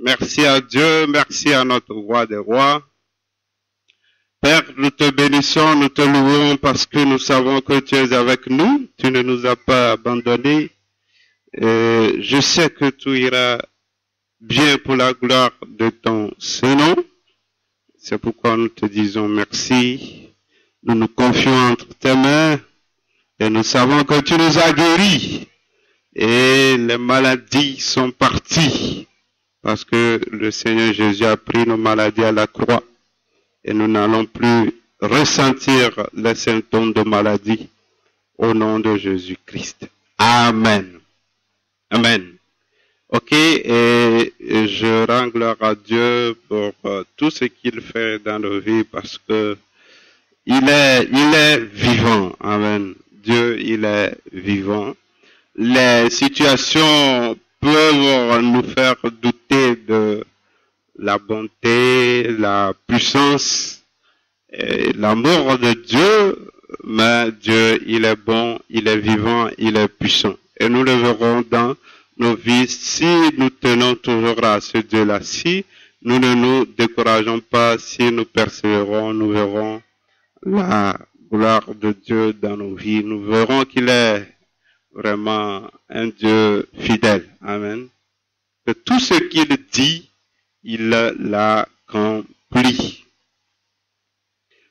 Merci à Dieu, merci à notre roi des rois. Père, nous te bénissons, nous te louons parce que nous savons que tu es avec nous, tu ne nous as pas abandonnés. Je sais que tout ira bien pour la gloire de ton Saint-Nom. C'est pourquoi nous te disons merci. Nous nous confions entre tes mains et nous savons que tu nous as guéris et les maladies sont parties parce que le Seigneur Jésus a pris nos maladies à la croix et nous n'allons plus ressentir les symptômes de maladie au nom de Jésus-Christ. Amen. Amen. Ok, et je rends gloire à Dieu pour tout ce qu'il fait dans nos vies parce que il est vivant. Amen. Dieu, il est vivant. Les situations peuvent nous faire douter de la bonté, la puissance et l'amour de Dieu, mais Dieu, il est bon, il est vivant, il est puissant. Et nous le verrons dans nos vies si nous tenons toujours à ce Dieu-là. Si nous ne nous décourageons pas, si nous persévérons, nous verrons la gloire de Dieu dans nos vies. Nous verrons qu'il est vraiment un Dieu fidèle. Amen. Que tout ce qu'il dit, il l'accomplit.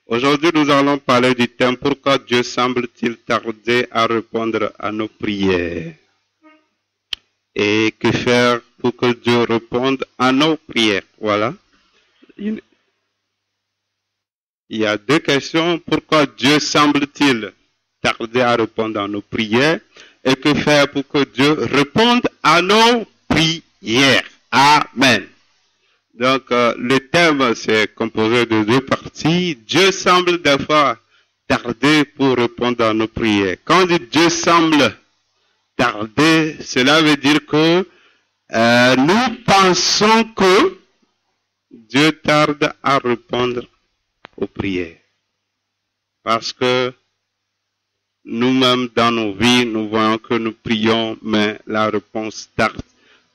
Aujourd'hui, nous allons parler du thème « Pourquoi Dieu semble-t-il tarder à répondre à nos prières ?» Et que faire pour que Dieu réponde à nos prières? Voilà. Il y a deux questions. Pourquoi Dieu semble-t-il tarder à répondre à nos prières? Et que faire pour que Dieu réponde à nos prières? Amen. Donc, le thème, c'est composé de deux parties. Dieu semble des fois tarder pour répondre à nos prières. Quand on dit Dieu semble tarder, cela veut dire que nous pensons que Dieu tarde à répondre aux prières. Parce que nous-mêmes, dans nos vies, nous voyons que nous prions, mais la réponse tarde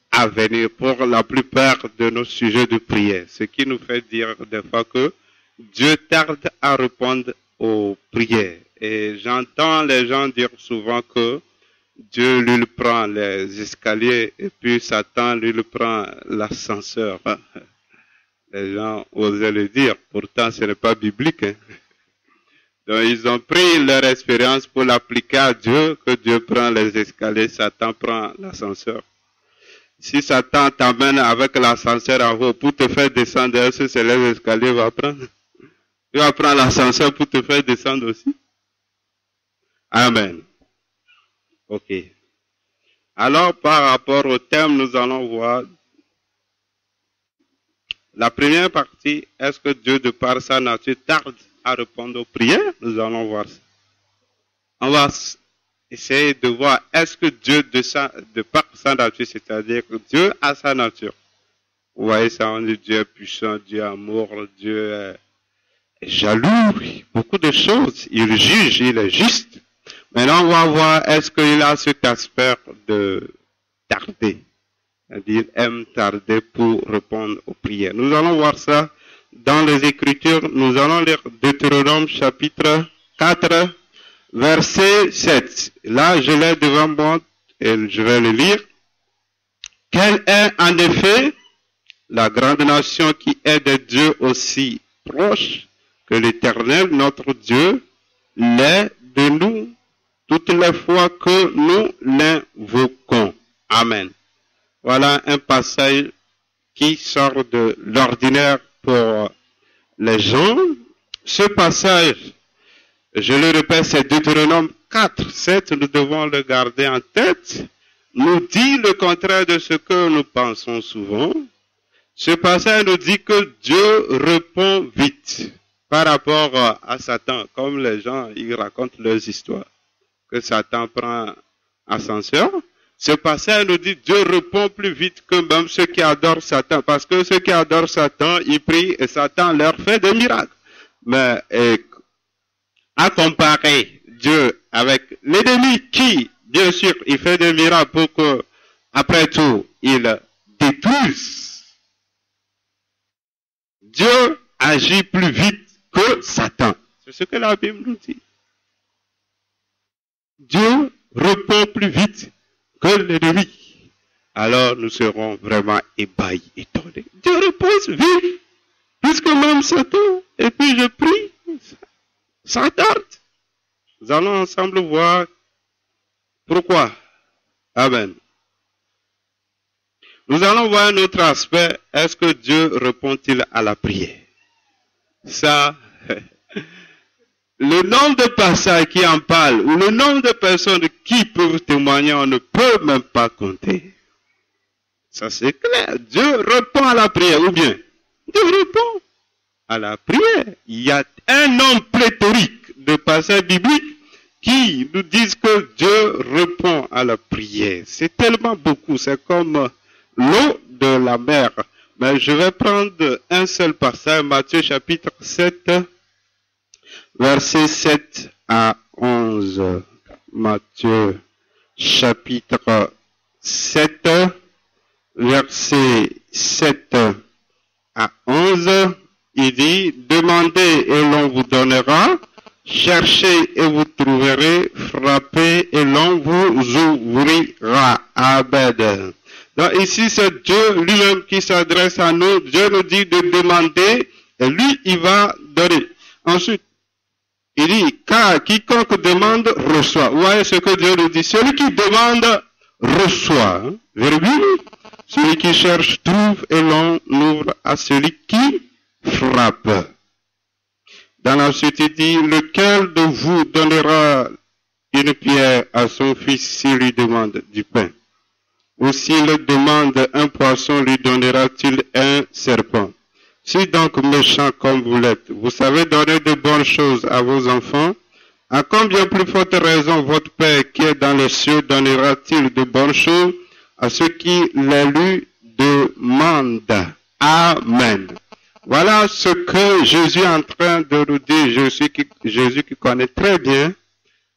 à venir pour la plupart de nos sujets de prière. Ce qui nous fait dire des fois que Dieu tarde à répondre aux prières. Et j'entends les gens dire souvent que Dieu, lui, prend les escaliers et puis Satan, lui, prend l'ascenseur. Les gens osaient le dire, pourtant ce n'est pas biblique. Donc ils ont pris leur expérience pour l'appliquer à Dieu, que Dieu prend les escaliers, Satan prend l'ascenseur. Si Satan t'amène avec l'ascenseur en haut pour te faire descendre, est-ce que c'est les escaliers va prendre? Il va prendre l'ascenseur pour te faire descendre aussi? Amen. Ok. Alors, par rapport au thème, nous allons voir la première partie. Est-ce que Dieu, de par sa nature, tarde à répondre aux prières? Nous allons voir ça. On va essayer de voir, est-ce que Dieu, de par sa nature, c'est-à-dire que Dieu a sa nature. Vous voyez ça, on dit Dieu est puissant, Dieu est amour, Dieu est jaloux, beaucoup de choses. Il juge, il est juste. Maintenant, on va voir, est-ce qu'il a cet aspect de tarder. C'est-à-dire, aime tarder pour répondre aux prières. Nous allons voir ça dans les Écritures. Nous allons lire Deutéronome chapitre 4, verset 7. Là, je l'ai devant moi et je vais le lire. Quelle est en effet la grande nation qui est de Dieu aussi proche que l'Éternel, notre Dieu, l'est de nous toutes les fois que nous l'invoquons. Amen. Voilà un passage qui sort de l'ordinaire pour les gens. Ce passage, je le répète, c'est Deutéronome 4, 7, nous devons le garder en tête, nous dit le contraire de ce que nous pensons souvent. Ce passage nous dit que Dieu répond vite par rapport à Satan, comme les gens, ils racontent leurs histoires, que Satan prend ascenseur. Ce passage nous dit Dieu répond plus vite que même ceux qui adorent Satan, parce que ceux qui adorent Satan, ils prient et Satan leur fait des miracles. Mais à comparer Dieu avec l'ennemi qui, bien sûr, il fait des miracles pour que, après tout, il détruise Dieu agit plus vite que Satan. C'est ce que la Bible nous dit. Dieu répond plus vite que l'ennemi. Alors nous serons vraiment ébahis, étonnés. Dieu répond vite, plus que même Satan. Et puis je prie, ça tarde. Nous allons ensemble voir pourquoi. Amen. Nous allons voir un autre aspect. Est-ce que Dieu répond-il à la prière? Ça, le nombre de passages qui en parlent, ou le nombre de personnes qui peuvent témoigner, on ne peut même pas compter. Ça c'est clair. Dieu répond à la prière, ou bien Dieu répond à la prière. Il y a un nombre pléthorique de passages bibliques qui nous disent que Dieu répond à la prière. C'est tellement beaucoup, c'est comme l'eau de la mer. Mais je vais prendre un seul passage, Matthieu chapitre 7, versets 7 à 11. Matthieu chapitre 7, versets 7 à 11. Il dit, demandez et l'on vous donnera, cherchez et vous trouverez, frappez et l'on vous ouvrira. Amen. Donc ici, c'est Dieu lui-même qui s'adresse à nous. Dieu nous dit de demander et lui, il va donner. Ensuite, il dit, car quiconque demande, reçoit. Vous voyez ce que Dieu nous dit. Celui qui demande, reçoit. Virgule. Celui qui cherche, trouve et l'on ouvre à celui qui frappe. Dans la suite, il dit, lequel de vous donnera une pierre à son fils s'il lui demande du pain? Ou s'il demande un poisson, lui donnera-t-il un serpent? Si donc méchant comme vous l'êtes, vous savez donner de bonnes choses à vos enfants, à combien plus forte raison votre Père qui est dans les cieux donnera-t-il de bonnes choses à ceux qui les lui demandent? Amen. Voilà ce que Jésus est en train de nous dire, Jésus qui connaît très bien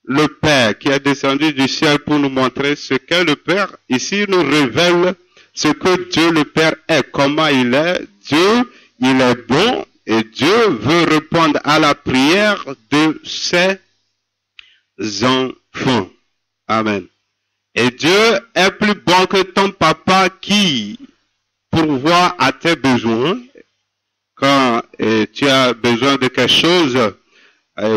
le Père, qui est descendu du ciel pour nous montrer ce qu'est le Père. Ici, il nous révèle ce que Dieu le Père est, comment il est. Dieu, il est bon et Dieu veut répondre à la prière de ses enfants. Amen. Et Dieu est plus bon que ton papa qui pourvoit à tes besoins. Quand tu as besoin de quelque chose,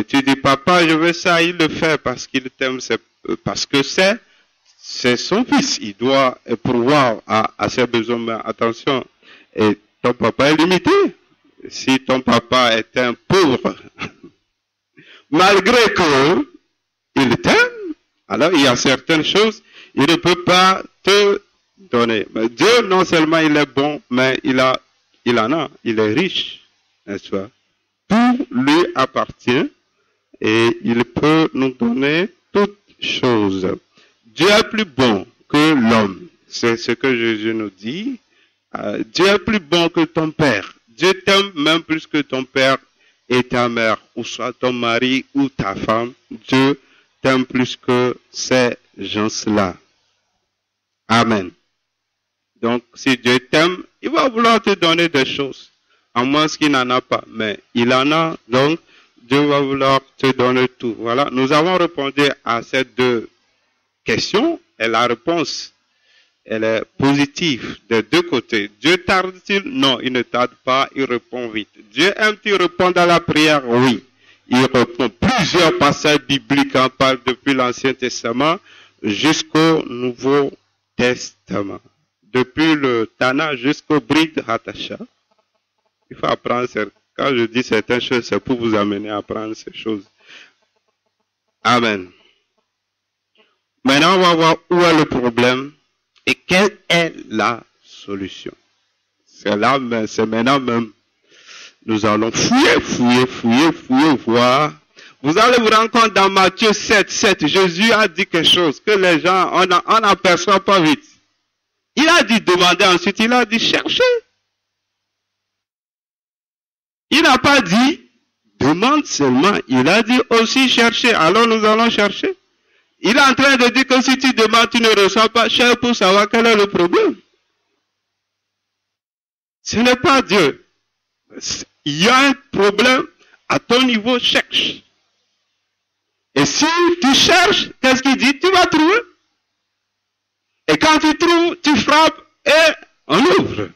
tu dis, papa, je veux ça, il le fait parce qu'il t'aime, parce que c'est son fils. Il doit pourvoir à ses besoins. Mais attention, et ton papa est limité. Si ton papa est un pauvre, malgré que il t'aime, alors il y a certaines choses, il ne peut pas te donner. Mais Dieu, non seulement il est bon, mais il est riche, n'est-ce pas? Tout lui appartient et il peut nous donner toutes choses. Dieu est plus bon que l'homme. C'est ce que Jésus nous dit. Dieu est plus bon que ton père. Dieu t'aime même plus que ton père et ta mère, ou soit ton mari ou ta femme. Dieu t'aime plus que ces gens-là. Amen. Donc, si Dieu t'aime, il va vouloir te donner des choses. À moins qu'il n'en a pas. Mais il en a, donc Dieu va vouloir te donner tout. Voilà, nous avons répondu à ces deux questions. Et la réponse, elle est positive des deux côtés. Dieu tarde-t-il? Non, il ne tarde pas, il répond vite. Dieu aime-t-il répondre à la prière? Oui. Il répond. Plusieurs passages bibliques en parlent depuis l'Ancien Testament jusqu'au Nouveau Testament. Depuis le Tana jusqu'au Brit Hatasha. Il faut apprendre, quand je dis certaines choses, c'est pour vous amener à apprendre ces choses. Amen. Maintenant, on va voir où est le problème et quelle est la solution. C'est là, c'est maintenant même. Nous allons fouiller, voir. Vous allez vous rendre compte dans Matthieu 7, Jésus a dit quelque chose que les gens, on n'aperçoit pas vite. Il a dit demander, ensuite il a dit chercher. Il n'a pas dit demande seulement, il a dit aussi chercher. Alors nous allons chercher. Il est en train de dire que si tu demandes, tu ne reçois pas, cherche pour savoir quel est le problème. Ce n'est pas Dieu. Il y a un problème à ton niveau, cherche. Et si tu cherches, qu'est-ce qu'il dit? Tu vas trouver. Et quand tu trouves, tu frappes et on ouvre.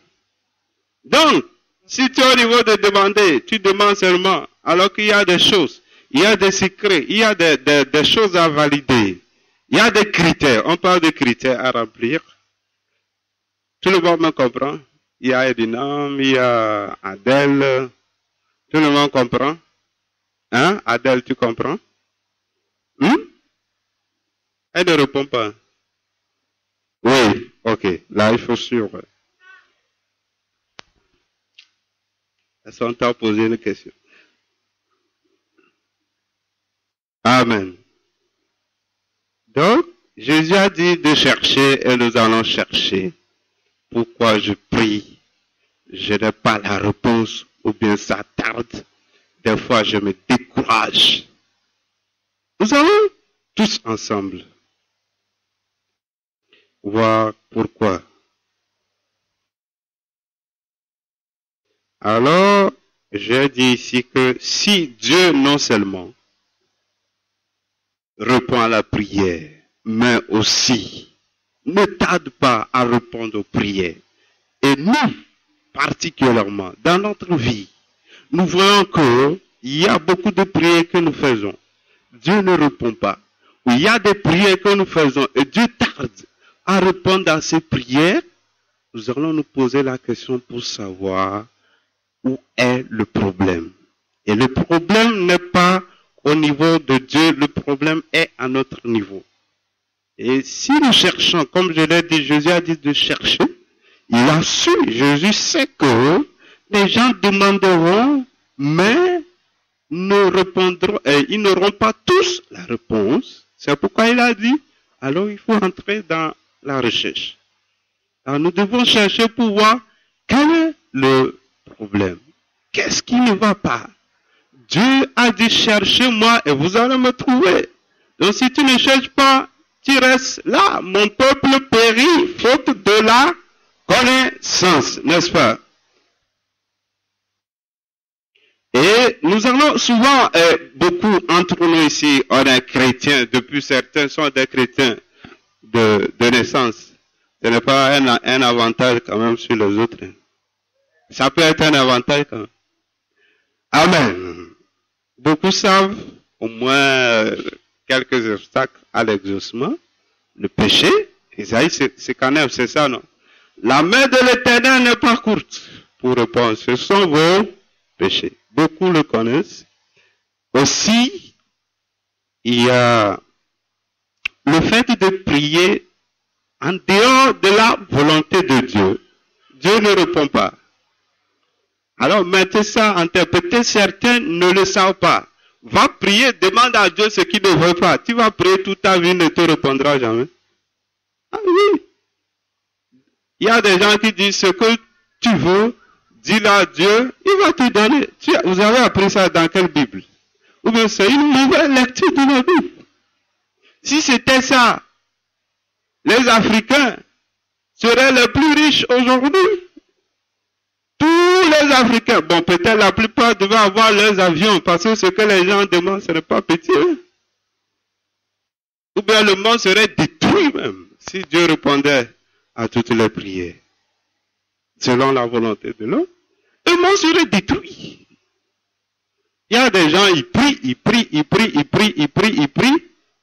Donc, si tu es au niveau de demander, tu demandes seulement, alors qu'il y a des choses, il y a des secrets, il y a des choses à valider, il y a des critères, on parle de critères à remplir. Tout le monde me comprend. Il y a Edinam, il y a Adèle, tout le monde comprend. Hein? Adèle, tu comprends? Elle ne répond pas. Oui, ok, là il faut suivre. Elles sont à poser une question. Amen. Donc, Jésus a dit de chercher et nous allons chercher. Pourquoi je prie? Je n'ai pas la réponse ou bien ça tarde. Des fois, je me décourage. Nous allons tous ensemble voir pourquoi. Alors, j'ai dit ici que si Dieu non seulement répond à la prière, mais aussi ne tarde pas à répondre aux prières. Et nous, particulièrement, dans notre vie, nous voyons qu'il y a beaucoup de prières que nous faisons. Dieu ne répond pas. Il y a des prières que nous faisons et Dieu tarde à répondre à ces prières. Nous allons nous poser la question pour savoir où est le problème. Et le problème n'est pas au niveau de Dieu, le problème est à notre niveau. Et si nous cherchons, comme je l'ai dit, Jésus a dit de chercher, il a su, Jésus sait que les gens demanderont, mais ils n'auront pas tous la réponse. C'est pourquoi il a dit, alors il faut entrer dans la recherche. Alors nous devons chercher pour voir quel est le problème. Qu'est-ce qui ne va pas? Dieu a dit, cherchez-moi et vous allez me trouver. Donc si tu ne cherches pas, tu restes là. Mon peuple périt faute de la connaissance, n'est-ce pas? Et nous allons souvent, beaucoup entre nous ici, on est chrétiens, depuis certains sont des chrétiens de naissance. Ce n'est pas un avantage quand même sur les autres. Ça peut être un avantage quand même. Amen. Beaucoup savent au moins quelques obstacles à l'exaucement. Le péché, Isaïe 59, c'est ça, non? La main de l'Éternel n'est pas courte pour répondre. Ce sont vos péchés. Beaucoup le connaissent. Aussi, il y a le fait de prier en dehors de la volonté de Dieu. Dieu ne répond pas. Alors mettez ça en tête. Peut-être certains ne le savent pas. Va prier, demande à Dieu ce qu'il ne veut pas. Tu vas prier toute ta vie, il ne te répondra jamais. Ah oui. Il y a des gens qui disent ce que tu veux, dis-le à Dieu, il va te donner. Vous avez appris ça dans quelle Bible? Ou bien c'est une nouvelle lecture de la Bible. Si c'était ça, les Africains seraient les plus riches aujourd'hui. Tous les Africains, bon peut-être la plupart devaient avoir leurs avions parce que ce que les gens demandent, ce n'est pas petit. Hein? Ou bien le monde serait détruit même si Dieu répondait à toutes les prières. Selon la volonté de l'homme, le monde serait détruit. Il y a des gens, ils prient.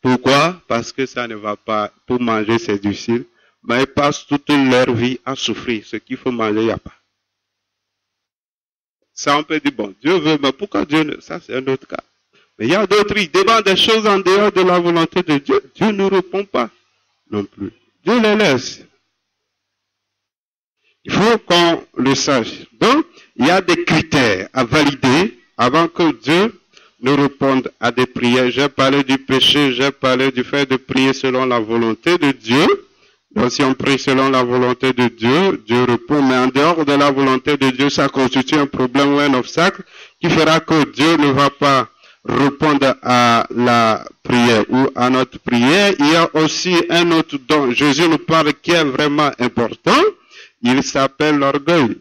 Pourquoi? Parce que ça ne va pas pour manger, c'est difficile. Mais ils passent toute leur vie à souffrir. Ce qu'il faut manger, il n'y a pas. Ça, on peut dire, bon, Dieu veut, mais pourquoi Dieu ne... Ça, c'est un autre cas. Mais il y a d'autres, ils demandent des choses en dehors de la volonté de Dieu. Dieu ne répond pas non plus. Dieu les laisse. Il faut qu'on le sache. Donc, il y a des critères à valider avant que Dieu ne réponde à des prières. J'ai parlé du péché, j'ai parlé du fait de prier selon la volonté de Dieu. Donc, si on prie selon la volonté de Dieu, Dieu répond. Mais en dehors de la volonté de Dieu, ça constitue un problème ou un obstacle qui fera que Dieu ne va pas répondre à la prière ou à notre prière. Il y a aussi un autre dont Jésus nous parle qui est vraiment important. Il s'appelle l'orgueil.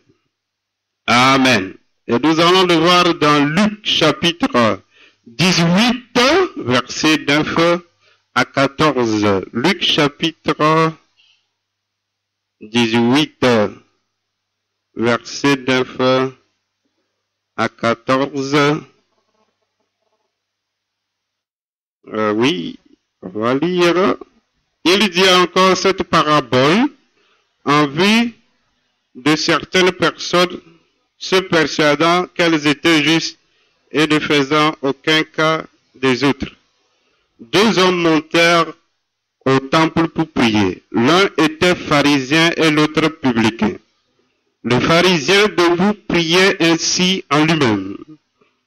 Amen. Et nous allons le voir dans Luc chapitre 18, verset 9 à 14. Luc chapitre 18, verset 9 à 14. Oui, on va lire. Il dit encore cette parabole en vue de certaines personnes se persuadant qu'elles étaient justes et ne faisant aucun cas des autres. Deux hommes montèrent au temple pour prier. L'un était pharisien et l'autre publicain. Le pharisien debout priait ainsi en lui-même.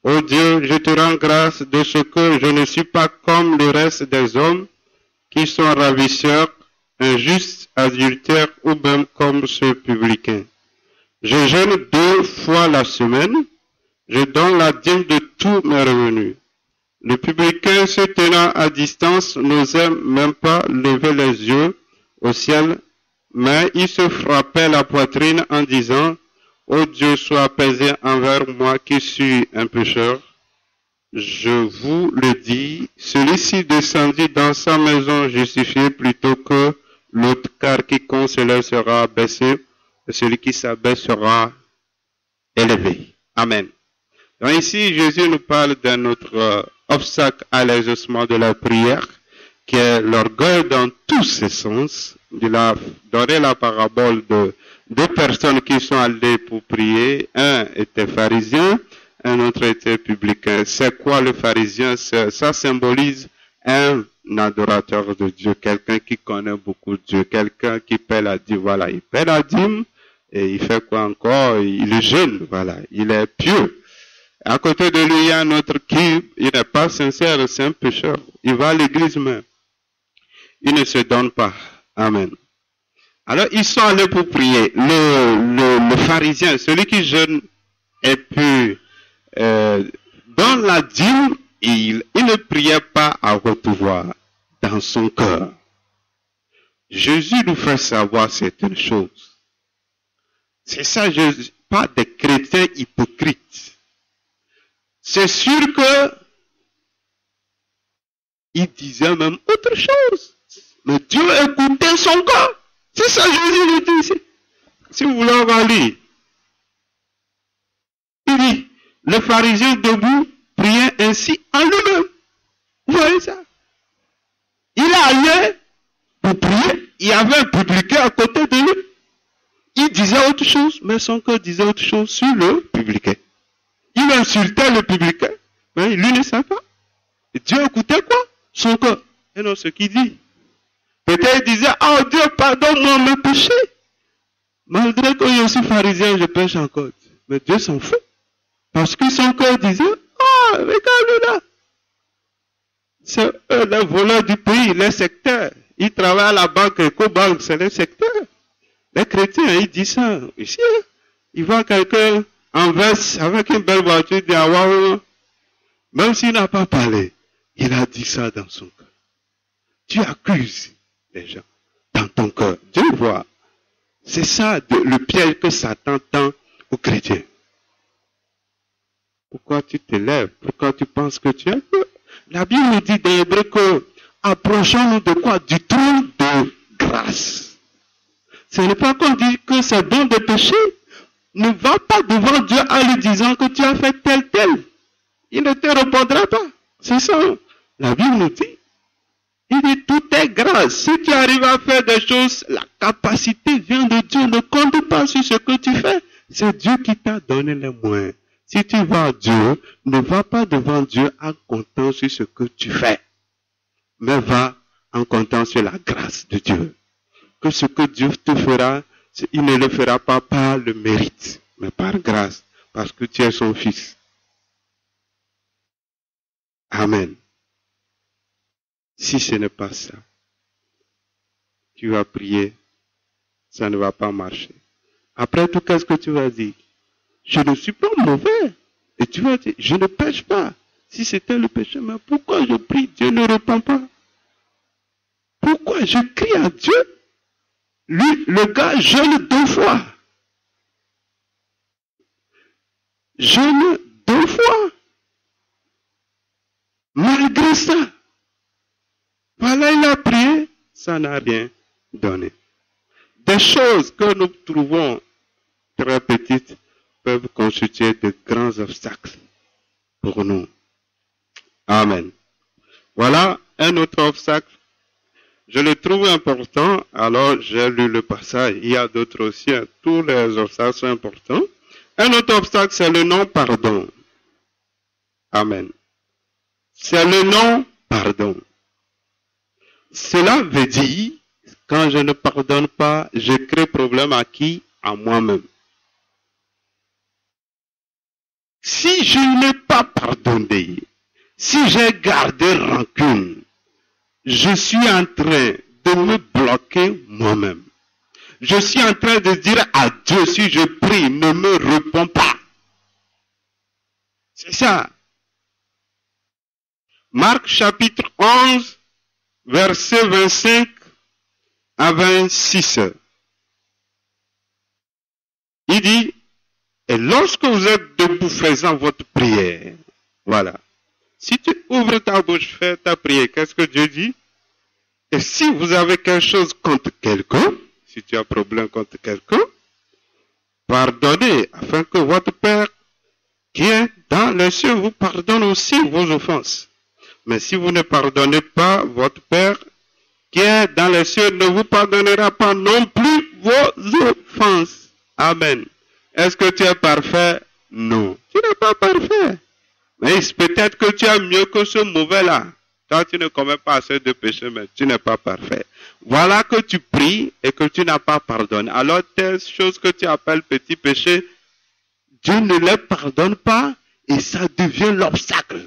Ô Dieu, je te rends grâce de ce que je ne suis pas comme le reste des hommes qui sont ravisseurs, injustes, adultères ou même comme ce publicain. Je jeûne 2 fois la semaine, je donne la dîme de tous mes revenus. Le publicain se tenant à distance n'osait même pas lever les yeux au ciel, mais il se frappait la poitrine en disant, ô Dieu, sois apaisé envers moi qui suis un pécheur. Je vous le dis, celui-ci descendit dans sa maison justifié plutôt que l'autre, car quiconque se lève sera abaissé, et celui qui s'abaisse sera élevé. Amen. Donc ici, Jésus nous parle d'un autre obstacle à l'exaucement de la prière, qui est l'orgueil dans tous ses sens. Il a donné la parabole de deux personnes qui sont allées pour prier. Un était pharisien, un autre était publicain. C'est quoi le pharisien? Ça symbolise un adorateur de Dieu, quelqu'un qui connaît beaucoup Dieu, quelqu'un qui paie la dîme. Voilà, il paie la dîme et il fait quoi encore? Il jeûne, voilà, il est pieux. À côté de lui, il y a un autre qui il n'est pas sincère, c'est un pécheur. Il va à l'église même. Il ne se donne pas. Amen. Alors, ils sont allés pour prier. Le pharisien, celui qui jeûne et puis dans la dîme, il ne priait pas à haute voix dans son cœur. Jésus nous fait savoir certaines choses. C'est ça, pas des chrétiens hypocrites. C'est sûr que il disait même autre chose. Mais Dieu écoutait son cœur. C'est ça Jésus nous dit ici. Si vous voulez, on va lire. Il dit, le pharisien debout priait ainsi en lui-même. Vous voyez ça? Il allait pour prier. Il y avait un publicain à côté de lui. Il disait autre chose, mais son cœur disait autre chose sur le publicain. Il insultait le publicain, mais lui ne savait pas. Et Dieu écoutait quoi? Son cœur. Et non, ce qu'il dit. Peut-être il disait, oh Dieu, pardonne-moi mes péchés. Malgré que je suis pharisien, je pêche encore. Mais Dieu s'en fout. Parce que son cœur disait, ah, regarde-le là. C'est eux les voleurs du pays, les secteurs. Ils travaillent à la banque, Ecobank, c'est les secteurs. Les chrétiens, ils disent ça. Ici, ils voient quelqu'un en veste avec une belle voiture, il dit, ah, wow. Même s'il n'a pas parlé, il a dit ça dans son cœur. Tu accuses les gens dans ton cœur. Dieu voit. C'est ça le piège que Satan tend aux chrétiens. Pourquoi tu te lèves? Pourquoi tu penses que tu es? La Bible nous dit dans l'Hébreu que approchons-nous de quoi? Du trône de grâce. Ce n'est pas qu'on dit que c'est bon de pécher. Ne va pas devant Dieu en lui disant que tu as fait tel. Il ne te répondra pas. C'est ça. La Bible nous dit. Il dit tout est grâce. Si tu arrives à faire des choses, la capacité vient de Dieu. Ne compte pas sur ce que tu fais. C'est Dieu qui t'a donné les moyens. Si tu vas à Dieu, ne va pas devant Dieu en comptant sur ce que tu fais. Mais va en comptant sur la grâce de Dieu. Que ce que Dieu te fera, il ne le fera pas par le mérite, mais par grâce, parce que tu es son fils. Amen. Si ce n'est pas ça, tu vas prier, ça ne va pas marcher. Après tout, qu'est-ce que tu vas dire? Je ne suis pas mauvais. Et tu vas dire, je ne pêche pas. Si c'était le péché, mais pourquoi je prie? Dieu ne répond pas. Pourquoi je crie à Dieu? Lui, le gars jeûne 2 fois. jeûne 2 fois. Malgré ça, voilà, il a prié, ça n'a rien donné. Des choses que nous trouvons très petites peuvent constituer de grands obstacles pour nous. Amen. Voilà un autre obstacle. Je le trouve important, alors j'ai lu le passage. Il y a d'autres aussi. Tous les obstacles sont importants. Un autre obstacle, c'est le non-pardon. Amen. C'est le non-pardon. Cela veut dire, quand je ne pardonne pas, je crée problème à qui? À moi-même. Si je n'ai pas pardonné, si j'ai gardé rancune, je suis en train de me bloquer moi-même. Je suis en train de dire à Dieu, si je prie, ne me réponds pas. C'est ça. Marc chapitre 11, verset 25 à 26. Il dit, et lorsque vous êtes debout faisant votre prière, voilà. Si tu ouvres ta bouche, fais ta prière, qu'est-ce que Dieu dit? Et si vous avez quelque chose contre quelqu'un, si tu as un problème contre quelqu'un, pardonnez, afin que votre Père qui est dans les cieux vous pardonne aussi vos offenses. Mais si vous ne pardonnez pas, votre Père qui est dans les cieux ne vous pardonnera pas non plus vos offenses. Amen. Est-ce que tu es parfait? Non. Tu n'es pas parfait. Mais peut-être que tu es mieux que ce mauvais-là. Toi, tu ne commets pas assez de péchés, mais tu n'es pas parfait. Voilà que tu pries et que tu n'as pas pardonné. Alors, telles choses que tu appelles petits péchés, Dieu ne les pardonne pas et ça devient l'obstacle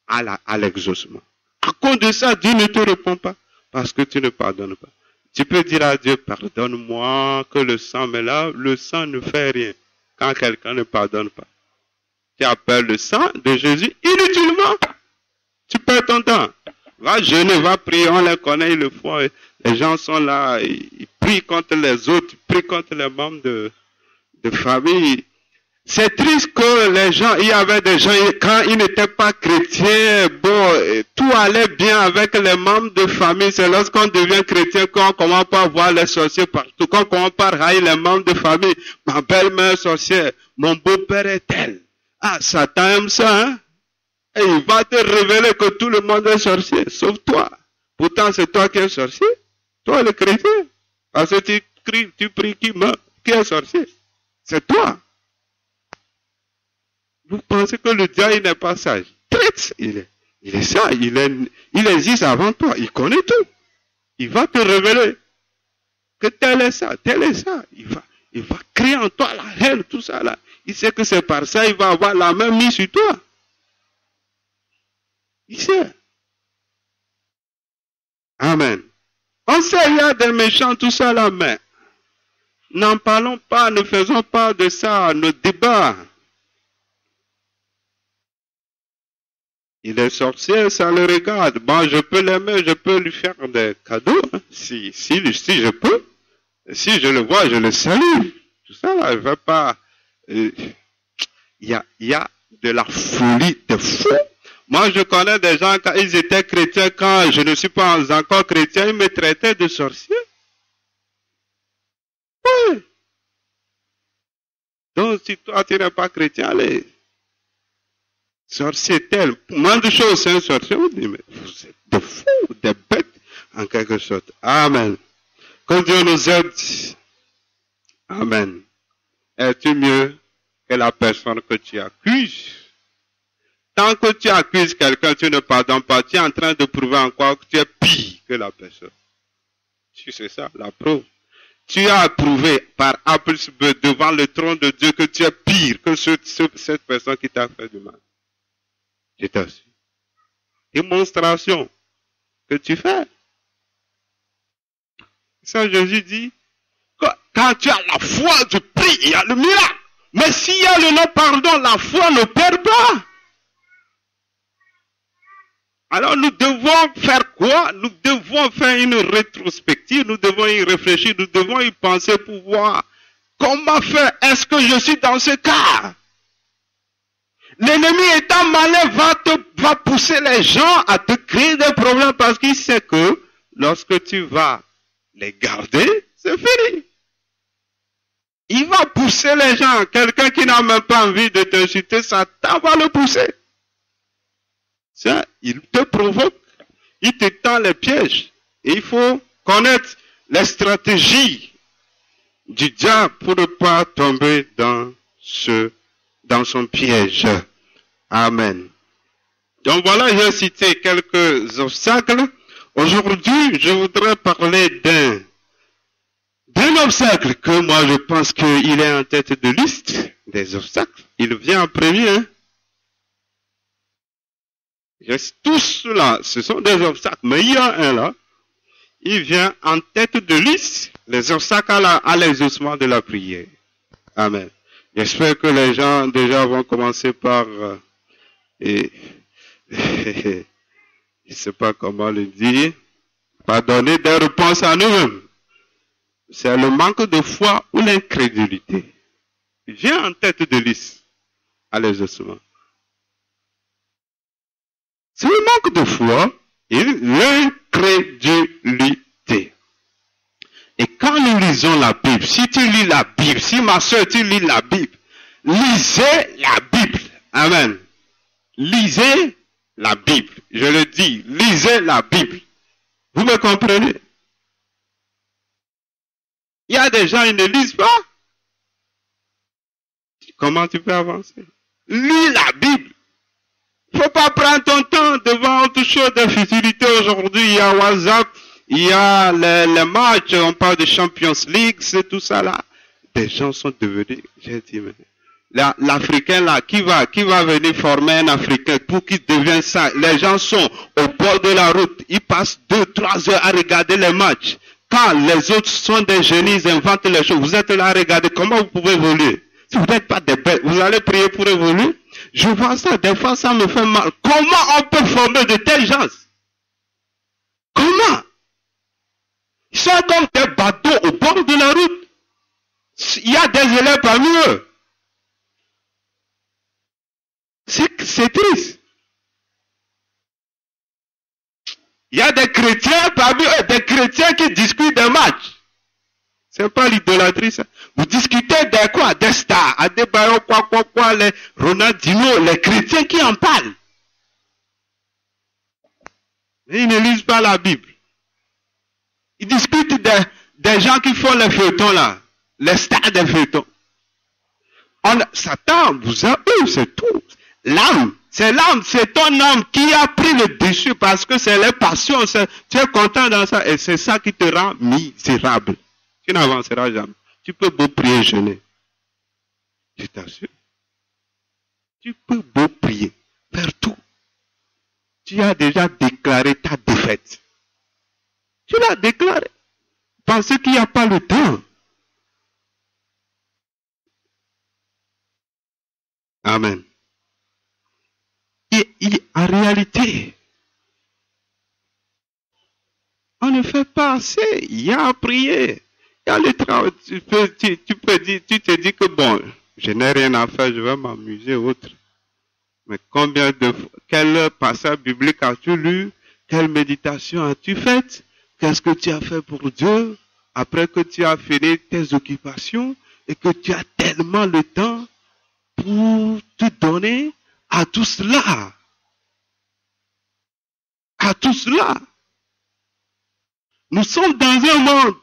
à l'exaucement. À cause de ça, Dieu ne te répond pas parce que tu ne pardonnes pas. Tu peux dire à Dieu, pardonne-moi que le sang me lave. Le sang ne fait rien quand quelqu'un ne pardonne pas. Tu appelles le sang de Jésus inutilement. Tu perds ton temps. Va jeûner, va prier, on les connaît, ils le font. Les gens sont là, ils prient contre les autres, ils prient contre les membres de famille. C'est triste que les gens, il y avait des gens, quand ils n'étaient pas chrétiens, bon, tout allait bien avec les membres de famille. C'est lorsqu'on devient chrétien qu'on commence pas voir les sorciers partout, qu'on commence par haïr les membres de famille. Ma belle-mère sorcière, mon beau-père est tel. Ah, Satan aime ça, hein? Et il va te révéler que tout le monde est sorcier, sauf toi. Pourtant, c'est toi qui es sorcier. Toi, le chrétien. Parce que tu pries qui meurt, qui est sorcier. C'est toi. Vous pensez que le diable n'est pas sage? Traite, il est sage, il existe avant toi, il connaît tout. Il va te révéler que tel est ça, tel est ça. Il va créer en toi la haine, tout ça là. Il sait que c'est par ça, il va avoir la main mise sur toi. Il sait. Amen. On sait, il y a des méchants, tout ça là, mais n'en parlons pas, ne faisons pas de ça nos débats. Il est sorcier, ça le regarde. Bon, je peux l'aimer, je peux lui faire des cadeaux. Hein. Si je peux. Si je le vois, je le salue. Tout ça là, je ne veux pas. Il y a de la folie, de fou. Moi, je connais des gens, quand ils étaient chrétiens, quand je ne suis pas encore chrétien, ils me traitaient de sorcier. Oui. Donc, si toi, tu n'es pas chrétien, allez. Sorcier tel. Moins de choses, c'est un sorcier. On dit, mais vous êtes des fous, des bêtes, en quelque sorte. Amen. Que Dieu nous aide. Amen. Es-tu mieux que la personne que tu accuses? Tant que tu accuses quelqu'un, tu ne pardonnes pas, tu es en train de prouver encore que tu es pire que la personne. C'est ça, la preuve. Tu as prouvé par A plus B devant le trône de Dieu que tu es pire que cette personne qui t'a fait du mal. Je t'assure. Démonstration que tu fais. Ça, Jésus dit, quand tu as la foi, tu pries, il y a le miracle. Mais s'il y a le non-pardon, la foi ne perd pas. Alors nous devons faire quoi? Nous devons faire une rétrospective, nous devons y réfléchir, nous devons y penser pour voir Comment faire? Est-ce que je suis dans ce cas? L'ennemi étant malin va pousser les gens à te créer des problèmes parce qu'il sait que lorsque tu vas les garder, c'est fini. Il va pousser les gens. Quelqu'un qui n'a même pas envie de t'insulter, Satan va le pousser. Ça, il te provoque. Il te tend les pièges. Et il faut connaître les stratégies du diable pour ne pas tomber dans son piège. Amen. Donc voilà, j'ai cité quelques obstacles. Aujourd'hui, je voudrais parler d'un obstacle que moi je pense qu'il est en tête de liste des obstacles. Il vient en premier. Hein? Tous là, ce sont des obstacles, mais il y a un là. Il vient en tête de liste, les obstacles à l'exaucement de la prière. Amen. J'espère que les gens déjà vont commencer par... je ne sais pas comment le dire, par donner des réponses à nous-mêmes. C'est le manque de foi ou l'incrédulité. Il vient en tête de liste à l'exaucement. C'est le manque de foi et l'incrédulité. Et quand nous lisons la Bible, si tu lis la Bible, si ma soeur tu lis la Bible, lisez la Bible. Amen. Lisez la Bible. Je le dis, lisez la Bible. Vous me comprenez? Il y a des gens, ils ne lisent pas. Comment tu peux avancer? Lis la Bible. Il ne faut pas prendre ton temps devant autre chose de futilité. Aujourd'hui, il y a WhatsApp, il y a les matchs, on parle de Champions League, c'est tout ça là. Des gens sont devenus, j'ai dit, mais l'Africain là, qui va venir former un Africain pour qu'il devienne ça? Les gens sont au bord de la route, ils passent 2-3 heures à regarder les matchs. Quand les autres sont des génies, ils inventent les choses, vous êtes là à regarder, comment vous pouvez évoluer? Si vous n'êtes pas des bêtes, vous allez prier pour évoluer? Je vois ça, des fois ça me fait mal. Comment on peut former de telles gens? Comment? Ils sont comme des bateaux au bord de la route. Il y a des élèves parmi eux. C'est triste. Il y a des chrétiens parmi eux, des chrétiens qui discutent des matchs. C'est pas l'idolâtrie, ça. Vous discutez de quoi? Des stars, Adebayo, quoi, les Ronaldinho, les chrétiens qui en parlent. Mais ils ne lisent pas la Bible. Ils discutent des gens qui font les feuilletons là, les stars des feuilletons. Satan vous a eu, c'est tout. L'âme, c'est ton âme qui a pris le dessus parce que c'est les passions, tu es content dans ça et c'est ça qui te rend misérable. Tu n'avanceras jamais. Tu peux beau prier, jeûner. Je t'assure. Tu peux beau prier, faire tout. Tu as déjà déclaré ta défaite. Tu l'as déclaré. Parce qu'il n'y a pas le temps. Amen. Et en réalité, on ne fait pas assez. Il y a à prier. Il y a le travail. Tu te dis que bon, je n'ai rien à faire, je vais m'amuser autre. Mais quel passage biblique as-tu lu? Quelle méditation as-tu faite? Qu'est-ce que tu as fait pour Dieu? Après que tu as fini tes occupations et que tu as tellement le temps pour te donner à tout cela. À tout cela. Nous sommes dans un monde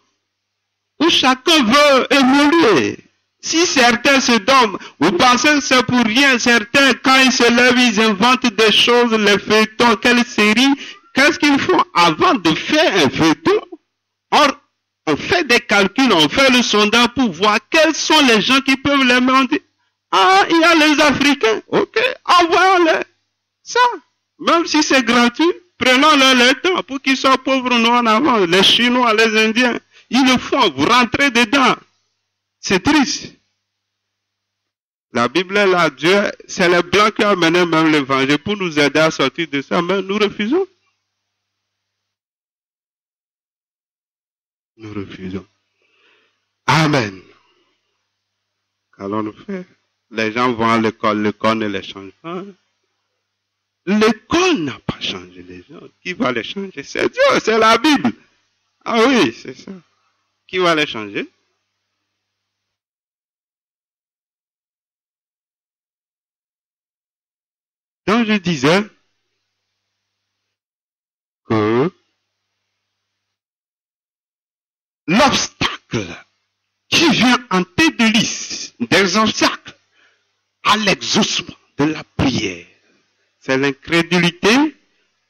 où chacun veut évoluer. Si certains se donnent, vous pensez que c'est pour rien. Certains, quand ils se lèvent, ils inventent des choses, les feuilletons, quelle série. Qu'est-ce qu'ils font avant de faire un feuilleton? On fait des calculs, on fait le sondage pour voir quels sont les gens qui peuvent les monter. Ah, il y a les Africains. Ok, envoyons-les. Ça, même si c'est gratuit, prenons-leur le temps pour qu'ils soient pauvres nous en avant. Les Chinois, les Indiens, ils le font. Vous rentrez dedans. C'est triste. La Bible est là, Dieu, c'est les Blancs qui ont amené même l'évangile pour nous aider à sortir de ça, mais nous refusons. Nous refusons. Amen. Qu'allons-nous faire? Les gens vont à l'école ne les change pas. L'école n'a pas changé les gens. Qui va les changer? C'est Dieu, c'est la Bible. Ah oui, c'est ça. Qui va les changer? Donc je disais que l'obstacle qui vient en tête de liste des obstacles à l'exaucement de la prière, c'est l'incrédulité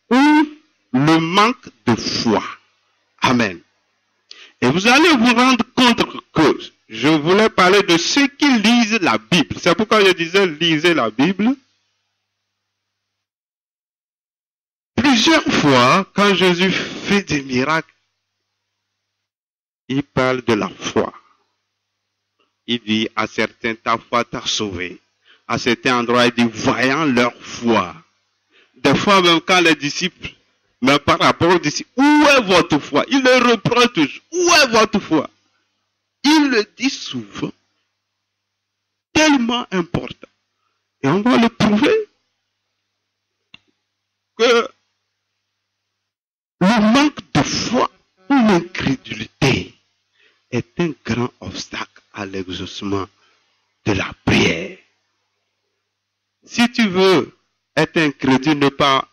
ou le manque de foi. Amen. Et vous allez vous rendre compte que je voulais parler de ceux qui lisent la Bible. C'est pourquoi je disais lisez la Bible. Plusieurs fois, quand Jésus fait des miracles, il parle de la foi. Il dit à certains, ta foi t'a sauvé. À certains endroits, il dit, voyant leur foi. Des fois, même quand les disciples, mais par rapport aux disciples, où est votre foi? Il le reprend toujours. Où est votre foi? Il le dit souvent. Tellement important. Et on va le prouver que le manque de foi ou l'incrédulité est un grand obstacle à l'exaucement de la prière. Si tu veux être incrédule, ne pas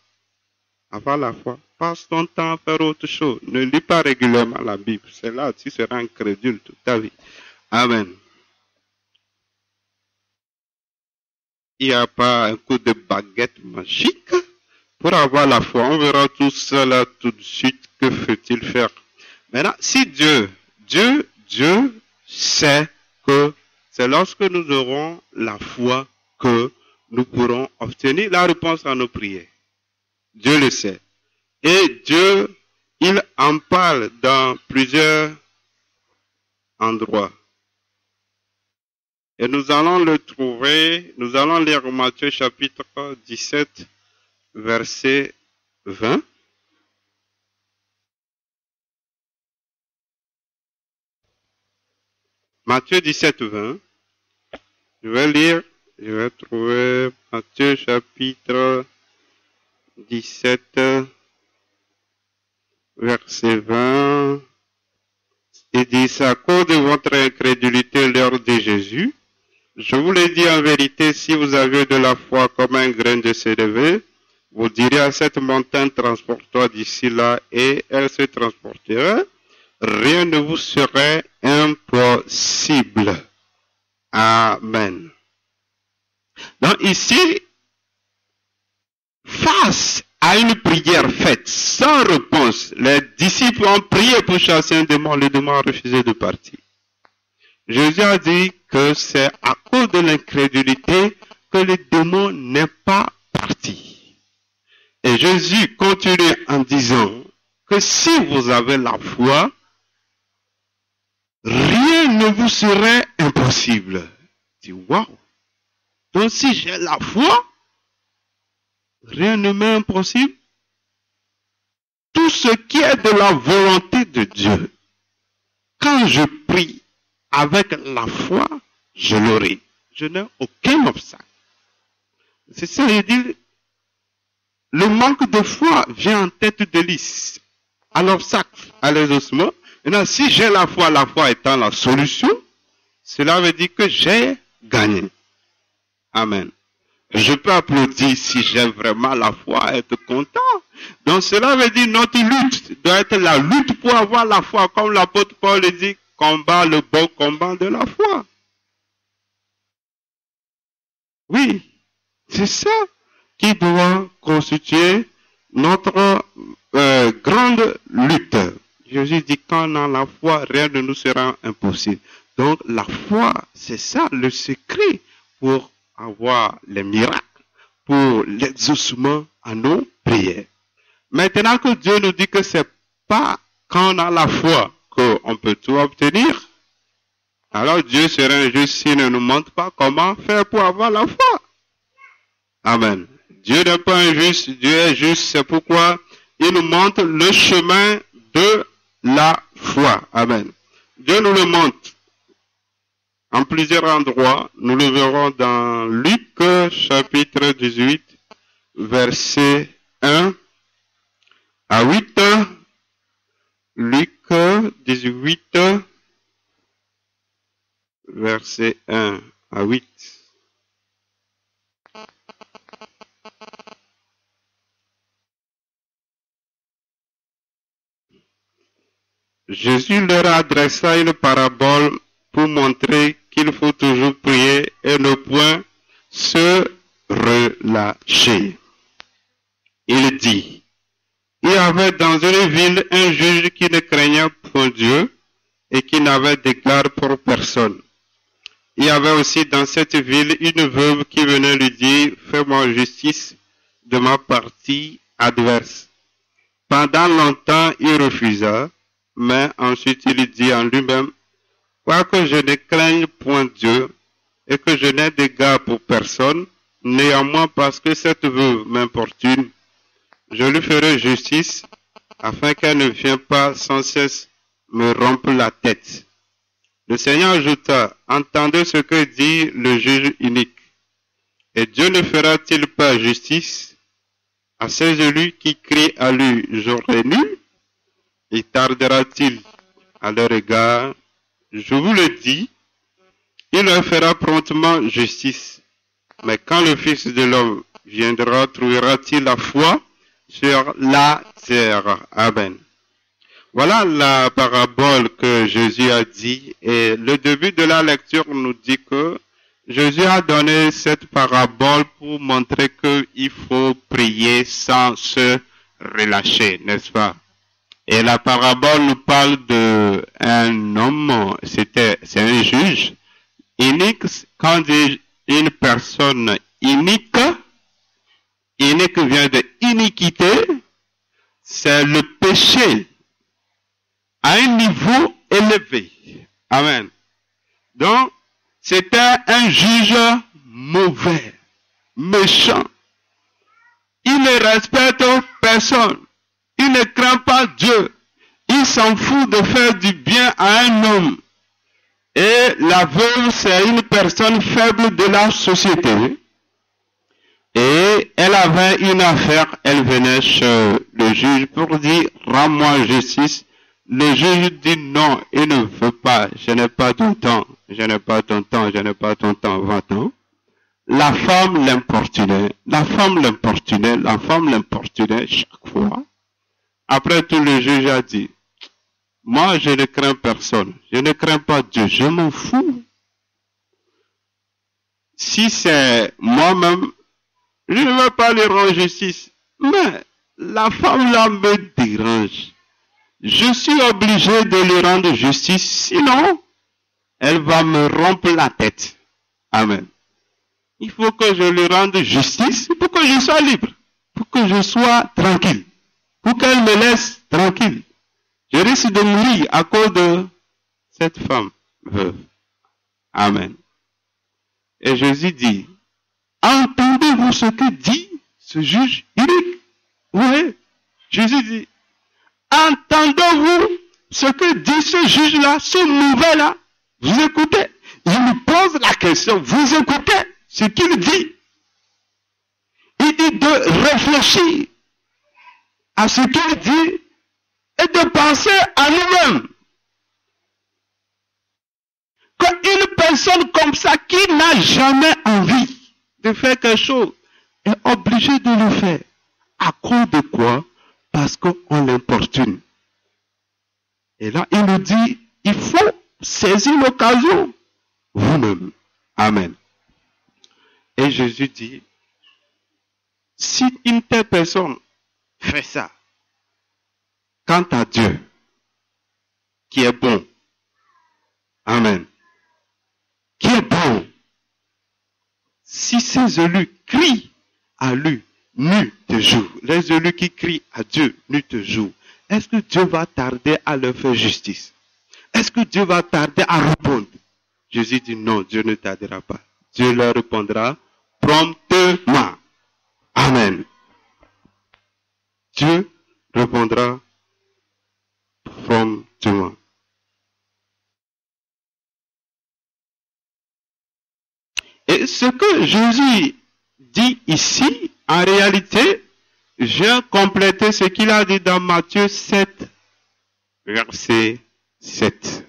avoir la foi, passe ton temps à faire autre chose. Ne lis pas régulièrement la Bible. C'est là que tu seras incrédule toute ta vie. Amen. Il n'y a pas un coup de baguette magique pour avoir la foi. On verra tout cela tout de suite. Que faut-il faire? Maintenant, si Dieu sait que c'est lorsque nous aurons la foi que nous pourrons obtenir la réponse à nos prières. Dieu le sait. Et Dieu, il en parle dans plusieurs endroits. Et nous allons le trouver, nous allons lire Matthieu chapitre 17, verset 20. Matthieu 17, 20. Je vais trouver Matthieu chapitre 17, verset 20. Il dit, c'est à cause de votre incrédulité, leur dit Jésus. Je vous le dis en vérité, si vous avez de la foi comme un grain de sénévé, vous direz à cette montagne, transporte-toi d'ici là, et elle se transportera. Rien ne vous serait impossible. Amen. Donc ici, face à une prière faite sans réponse, les disciples ont prié pour chasser un démon, le démon a refusé de partir. Jésus a dit que c'est à cause de l'incrédulité que le démon n'est pas parti. Et Jésus continue en disant que si vous avez la foi, rien ne vous serait impossible. Je dis, waouh! Donc si j'ai la foi, rien ne m'est impossible. Tout ce qui est de la volonté de Dieu, quand je prie avec la foi, je l'aurai. Je n'ai aucun obstacle. C'est ça, il dit, le manque de foi vient en tête de liste à l'obstacle, à l'exaucement. Maintenant, si j'ai la foi étant la solution, cela veut dire que j'ai gagné. Amen. Je peux applaudir si j'ai vraiment la foi, être content. Donc cela veut dire notre lutte doit être la lutte pour avoir la foi, comme l'apôtre Paul dit, combat le bon combat de la foi. Oui, c'est ça qui doit constituer notre grande lutte. Jésus dit, quand on a la foi, rien ne nous sera impossible. Donc la foi, c'est ça le secret pour avoir les miracles, pour l'exaucement à nos prières. Maintenant que Dieu nous dit que c'est pas quand on a la foi qu'on peut tout obtenir, alors Dieu serait injuste s'il ne nous montre pas comment faire pour avoir la foi. Amen. Dieu n'est pas injuste, Dieu est juste, c'est pourquoi il nous montre le chemin de la foi. Amen. Dieu nous le montre. en plusieurs endroits. Nous le verrons dans Luc chapitre 18, verset 1 à 8. Luc 18, verset 1 à 8. Jésus leur adressa une parabole pour montrer qu'il faut toujours prier et ne point se relâcher. Il dit, il y avait dans une ville un juge qui ne craignait point Dieu et qui n'avait d'égard pour personne. Il y avait aussi dans cette ville une veuve qui venait lui dire, fais-moi justice de ma partie adverse. Pendant longtemps, il refusa, mais ensuite il dit en lui-même, quoique je ne craigne point Dieu et que je n'ai d'égard pour personne, néanmoins parce que cette veuve m'importune, je lui ferai justice afin qu'elle ne vienne pas sans cesse me rompre la tête. Le Seigneur ajouta, entendez ce que dit le juge unique. Et Dieu ne fera-t-il pas justice à ces élus qui crient à lui jour et nuit? Et tardera-t-il à leur égard? Je vous le dis, il leur fera promptement justice. Mais quand le Fils de l'homme viendra, trouvera-t-il la foi sur la terre? Amen. Voilà la parabole que Jésus a dit. Et le début de la lecture nous dit que Jésus a donné cette parabole pour montrer qu'il faut prier sans se relâcher, n'est-ce pas? Et la parabole nous parle d'un homme, c'est un juge unique. Quand on dit une personne unique, unique vient de iniquité, c'est le péché à un niveau élevé. Amen. Donc, c'était un juge mauvais, méchant. Il ne respecte personne. Il ne craint pas Dieu. Il s'en fout de faire du bien à un homme. Et la veuve, c'est une personne faible de la société. Et elle avait une affaire. Elle venait chez le juge pour dire, rends-moi justice. Le juge dit non, il ne veut pas. Je n'ai pas ton temps. Je n'ai pas ton temps. Je n'ai pas ton temps. 20 ans. La femme l'importunait. La femme l'importunait. La femme l'importunait chaque fois. Après tout, le juge a dit, moi je ne crains personne, je ne crains pas Dieu, je m'en fous. Si c'est moi-même, je ne vais pas lui rendre justice. Mais la femme là me dérange. Je suis obligé de lui rendre justice, sinon elle va me rompre la tête. Amen. Il faut que je lui rende justice pour que je sois libre, pour que je sois tranquille. Pour qu'elle me laisse tranquille. Je risque de mourir à cause de cette femme veuve. Amen. Et Jésus dit, entendez-vous ce que dit ce juge unique? Oui. Jésus dit, entendez-vous ce que dit ce juge-là, ce mauvais-là? Vous écoutez? Il me pose la question, vous écoutez ce qu'il dit? Il dit de réfléchir à ce qu'il dit et de penser à nous-mêmes. Qu'une personne comme ça qui n'a jamais envie de faire quelque chose est obligée de le faire. À cause de quoi? Parce qu'on l'importune. Et là, il nous dit, il faut saisir l'occasion vous-même. Amen. Et Jésus dit, si une telle personne fait ça, quant à Dieu, qui est bon, amen, qui est bon, si ces élus crient à lui, nuit de jour, les élus qui crient à Dieu, nuit de jour, est-ce que Dieu va tarder à leur faire justice? Est-ce que Dieu va tarder à répondre? Jésus dit non, Dieu ne tardera pas. Dieu leur répondra promptement. Amen. Dieu répondra promptement. Et ce que Jésus dit ici, en réalité, je viens compléter ce qu'il a dit dans Matthieu 7, verset 7.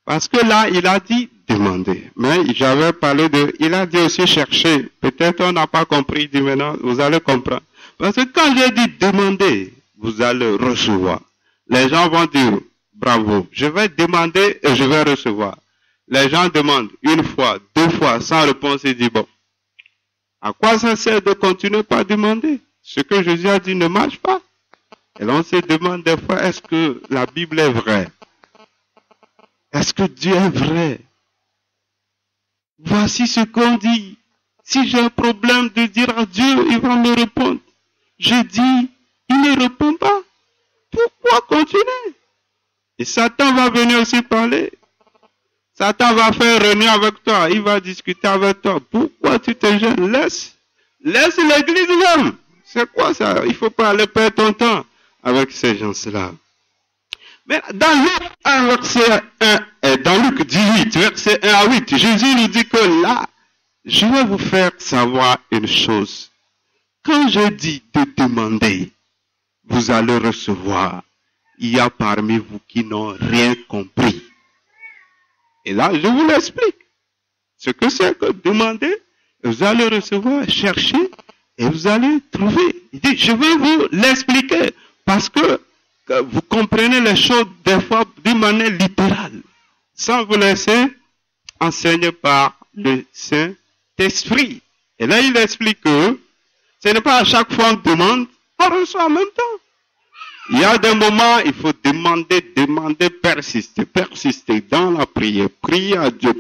Parce que là, il a dit demander. Mais j'avais parlé il a dit aussi chercher. Peut-être on n'a pas compris. Il dit maintenant, vous allez comprendre. Parce que quand j'ai dit demander, vous allez recevoir. Les gens vont dire, bravo, je vais demander et je vais recevoir. Les gens demandent une fois, deux fois, sans réponse, ils disent, bon, à quoi ça sert de continuer par demander? Ce que Jésus a dit ne marche pas. Et l'on se demande des fois, est-ce que la Bible est vraie? Est-ce que Dieu est vrai? Voici ce qu'on dit. Si j'ai un problème de dire à Dieu, il va me répondre. Je dis, il ne répond pas. Pourquoi continuer? Et Satan va venir aussi parler. Satan va faire réunion avec toi. Il va discuter avec toi. Pourquoi tu te gênes? Laisse l'église même. C'est quoi ça? Il ne faut pas aller perdre ton temps avec ces gens-là. Mais dans Luc 1, verset 1, et dans Luc 18, verset 1 à 8, Jésus nous dit que là, je vais vous faire savoir une chose. Quand je dis de demander, vous allez recevoir. Il y a parmi vous qui n'ont rien compris. Et là, je vous l'explique. Ce que c'est que demander, vous allez recevoir, chercher, et vous allez trouver. Il dit, je vais vous l'expliquer, parce que vous comprenez les choses des fois d'une manière littérale, sans vous laisser enseigner par le Saint-Esprit. Et là, il explique que ce n'est pas à chaque fois qu'on demande, on reçoit en même temps. Il y a des moments, il faut demander, persister dans la prière. Prier à Dieu,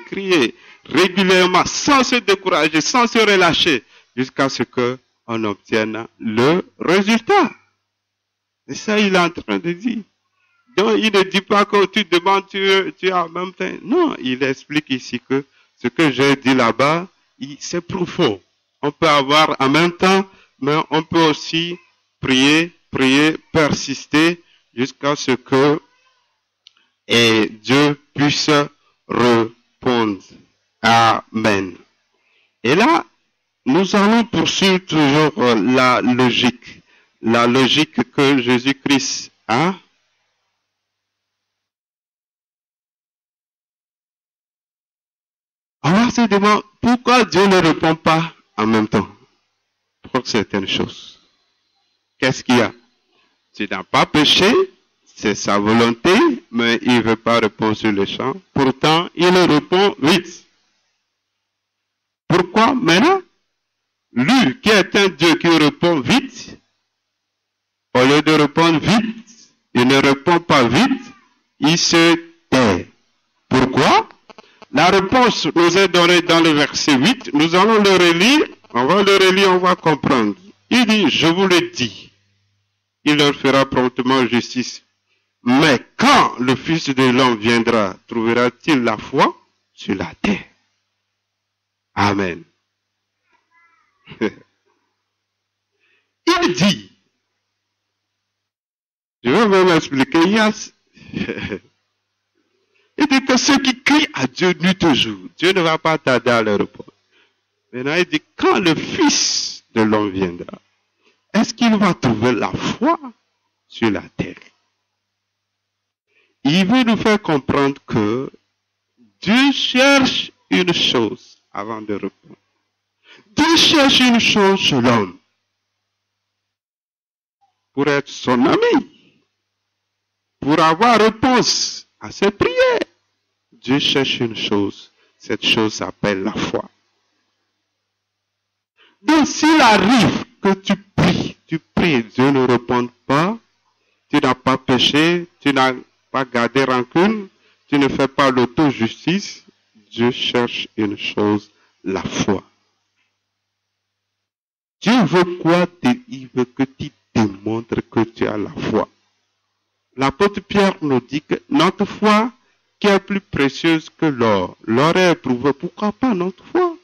crier régulièrement, sans se décourager, sans se relâcher, jusqu'à ce qu'on obtienne le résultat. Et ça, il est en train de dire. Donc, il ne dit pas que tu demandes, tu as en même temps. Non, il explique ici que ce que j'ai dit là-bas, c'est profond. On peut avoir en même temps, mais on peut aussi prier, persister jusqu'à ce que Dieu puisse répondre. Amen. Et là, nous allons poursuivre toujours la logique que Jésus-Christ a. On va se demander pourquoi Dieu ne répond pas en même temps pour certaines choses. Qu'est-ce qu'il y a? Tu n'as pas péché, c'est sa volonté, mais il ne veut pas répondre sur le champ. Pourtant, il répond vite. Pourquoi maintenant? Lui qui est un Dieu qui répond vite, au lieu de répondre vite, il ne répond pas vite, il se tait. Pourquoi? La réponse nous est donnée dans le verset 8. Nous allons le relire. On va le relire, on va comprendre. Il dit, je vous le dis, il leur fera promptement justice. Mais quand le Fils de l'homme viendra, trouvera-t-il la foi sur la terre? Amen. Il dit, je vais même expliquer, il dit que ceux qui crient à Dieu nuit et jour, Dieu ne va pas tarder à leur répondre. Maintenant, il dit, quand le Fils de l'homme viendra, est-ce qu'il va trouver la foi sur la terre? Il veut nous faire comprendre que Dieu cherche une chose avant de répondre. Dieu cherche une chose chez l'homme pour être son ami, pour avoir réponse à ses prières. Dieu cherche une chose. Cette chose s'appelle la foi. Donc s'il arrive que tu pries, Dieu ne répond pas, tu n'as pas péché, tu n'as pas gardé rancune, tu ne fais pas l'auto-justice, Dieu cherche une chose, la foi. Dieu veut quoi? Il veut que tu démontres que tu as la foi. L'apôtre Pierre nous dit que notre foi, qui est plus précieuse que l'or, l'or est éprouvé. Pourquoi pas notre foi?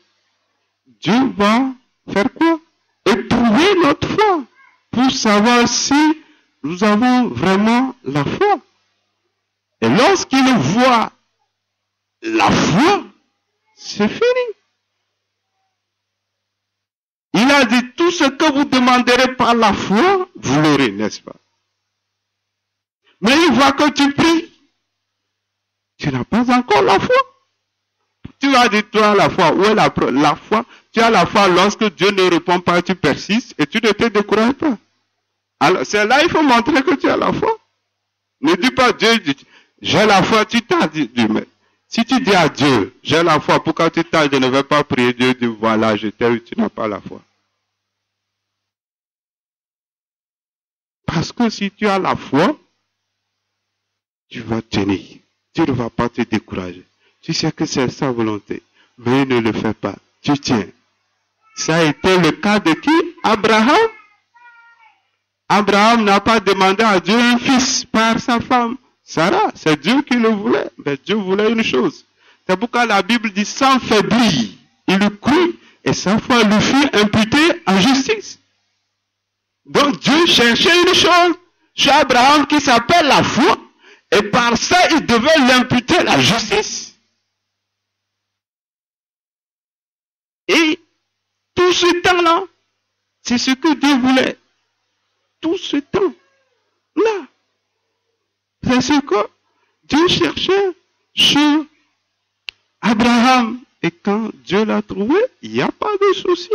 Dieu va faire quoi? Éprouver notre foi pour savoir si nous avons vraiment la foi. Et lorsqu'il voit la foi, c'est fini. Il a dit, tout ce que vous demanderez par la foi, vous l'aurez, n'est-ce pas? Mais il voit que tu pries. Tu n'as pas encore la foi. Tu vas dire, toi, la foi, où est la foi? Tu as la foi lorsque Dieu ne répond pas, tu persistes et tu ne te décourages pas. Alors, c'est là il faut montrer que tu as la foi. Ne dis pas Dieu, j'ai la foi, tu t'as dit, mais si tu dis à Dieu, j'ai la foi, pourquoi tu t'as, je ne vais pas prier, Dieu dit, voilà, je t'ai, tu n'as pas la foi. Parce que si tu as la foi, tu vas tenir. Tu ne vas pas te décourager. Tu sais que c'est sa volonté, mais il ne le fait pas. Tu tiens. Ça a été le cas de qui? Abraham. Abraham n'a pas demandé à Dieu un fils par sa femme Sarah. C'est Dieu qui le voulait. Mais Dieu voulait une chose. C'est pourquoi la Bible dit sans faiblir. Il crut et sa foi lui fut imputée en justice. Donc Dieu cherchait une chose chez Abraham qui s'appelle la foi. Et par ça, il devait l'imputer la justice. Et tout ce temps-là, c'est ce que Dieu voulait. Tout ce temps-là, c'est ce que Dieu cherchait chez Abraham. Et quand Dieu l'a trouvé, il n'y a pas de souci.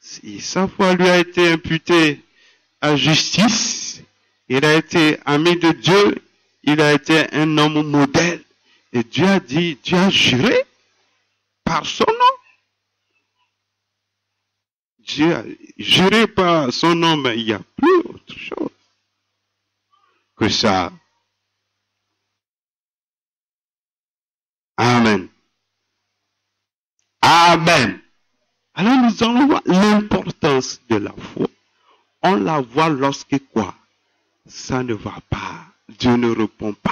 Si sa foi lui a été imputée à justice, il a été ami de Dieu, il a été un homme modèle. Et Dieu a dit, Dieu a juré par son nom. Dieu a juré par son nom, mais il n'y a plus autre chose que ça. Amen. Amen. Alors nous allons voir l'importance de la foi. On la voit lorsque quoi? Ça ne va pas. Dieu ne répond pas.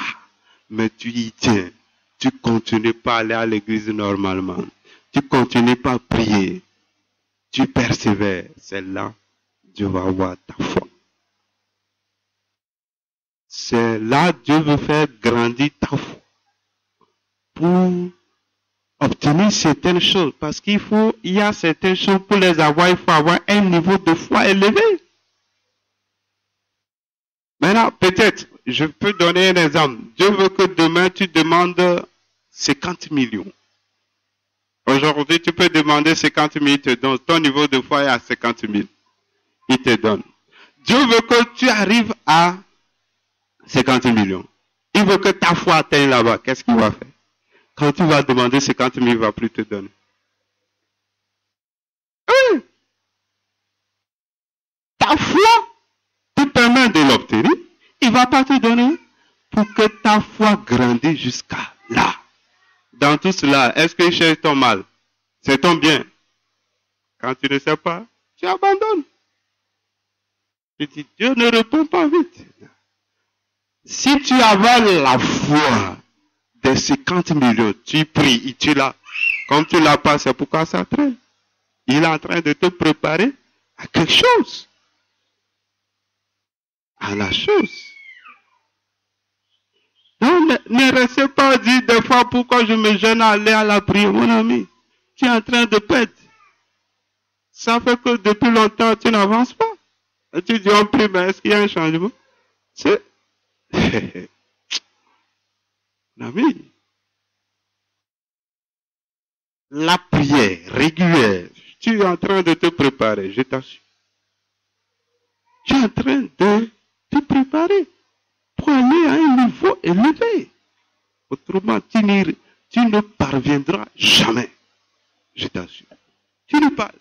Mais tu y tiens. Tu continues pas à aller à l'église normalement. Tu continues pas à prier. Tu persévères. C'est là Dieu va voir ta foi. C'est là Dieu veut faire grandir ta foi. Pour obtenir certaines choses. Parce il y a certaines choses pour les avoir, il faut avoir un niveau de foi élevé. Maintenant, peut-être, je peux donner un exemple. Dieu veut que demain tu demandes 50 millions. Aujourd'hui, tu peux demander 50 000, il te donne. Ton niveau de foi est à 50 000. Il te donne. Dieu veut que tu arrives à 50 millions. Il veut que ta foi atteigne là-bas. Qu'est-ce qu'il va faire? Quand tu vas demander 50 000, il ne va plus te donner. Oui. Ta foi te permet de l'obtenir. Il ne va pas te donner pour que ta foi grandisse jusqu'à là. Dans tout cela, est-ce que c'est ton mal? C'est ton bien? Quand tu ne sais pas, tu abandonnes. Tu dis, Dieu ne répond pas vite. Si tu avales la foi des 50 millions, tu pries et tu l'as. Comme tu ne l'as pas, c'est pourquoi ça traîne. Il est en train de te préparer à quelque chose. À la chose. Donc, ne restez pas dire des fois pourquoi je me gêne à aller à la prière, mon ami. Tu es en train de perdre. Ça fait que depuis longtemps, tu n'avances pas. Et tu dis, on prie, mais est-ce qu'il y a un changement? C'est... mon ami. La prière régulière, tu es en train de te préparer, je t'assure. Tu es en train de te préparer pour aller à un niveau élevé. Autrement, tu ne parviendras jamais. Je t'assure.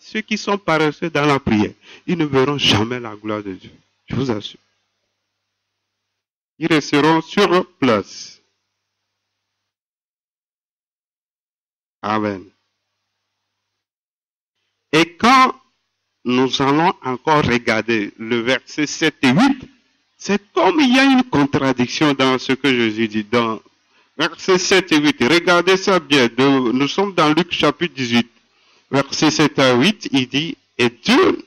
Ceux qui sont paresseux dans la prière, ils ne verront jamais la gloire de Dieu. Je vous assure. Ils resteront sur place. Amen. Et quand nous allons encore regarder le verset 7 et 8, c'est comme il y a une contradiction dans ce que Jésus dit dans verset 7 et 8. Regardez ça bien. Nous sommes dans Luc chapitre 18. Verset 7 à 8, il dit, et Dieu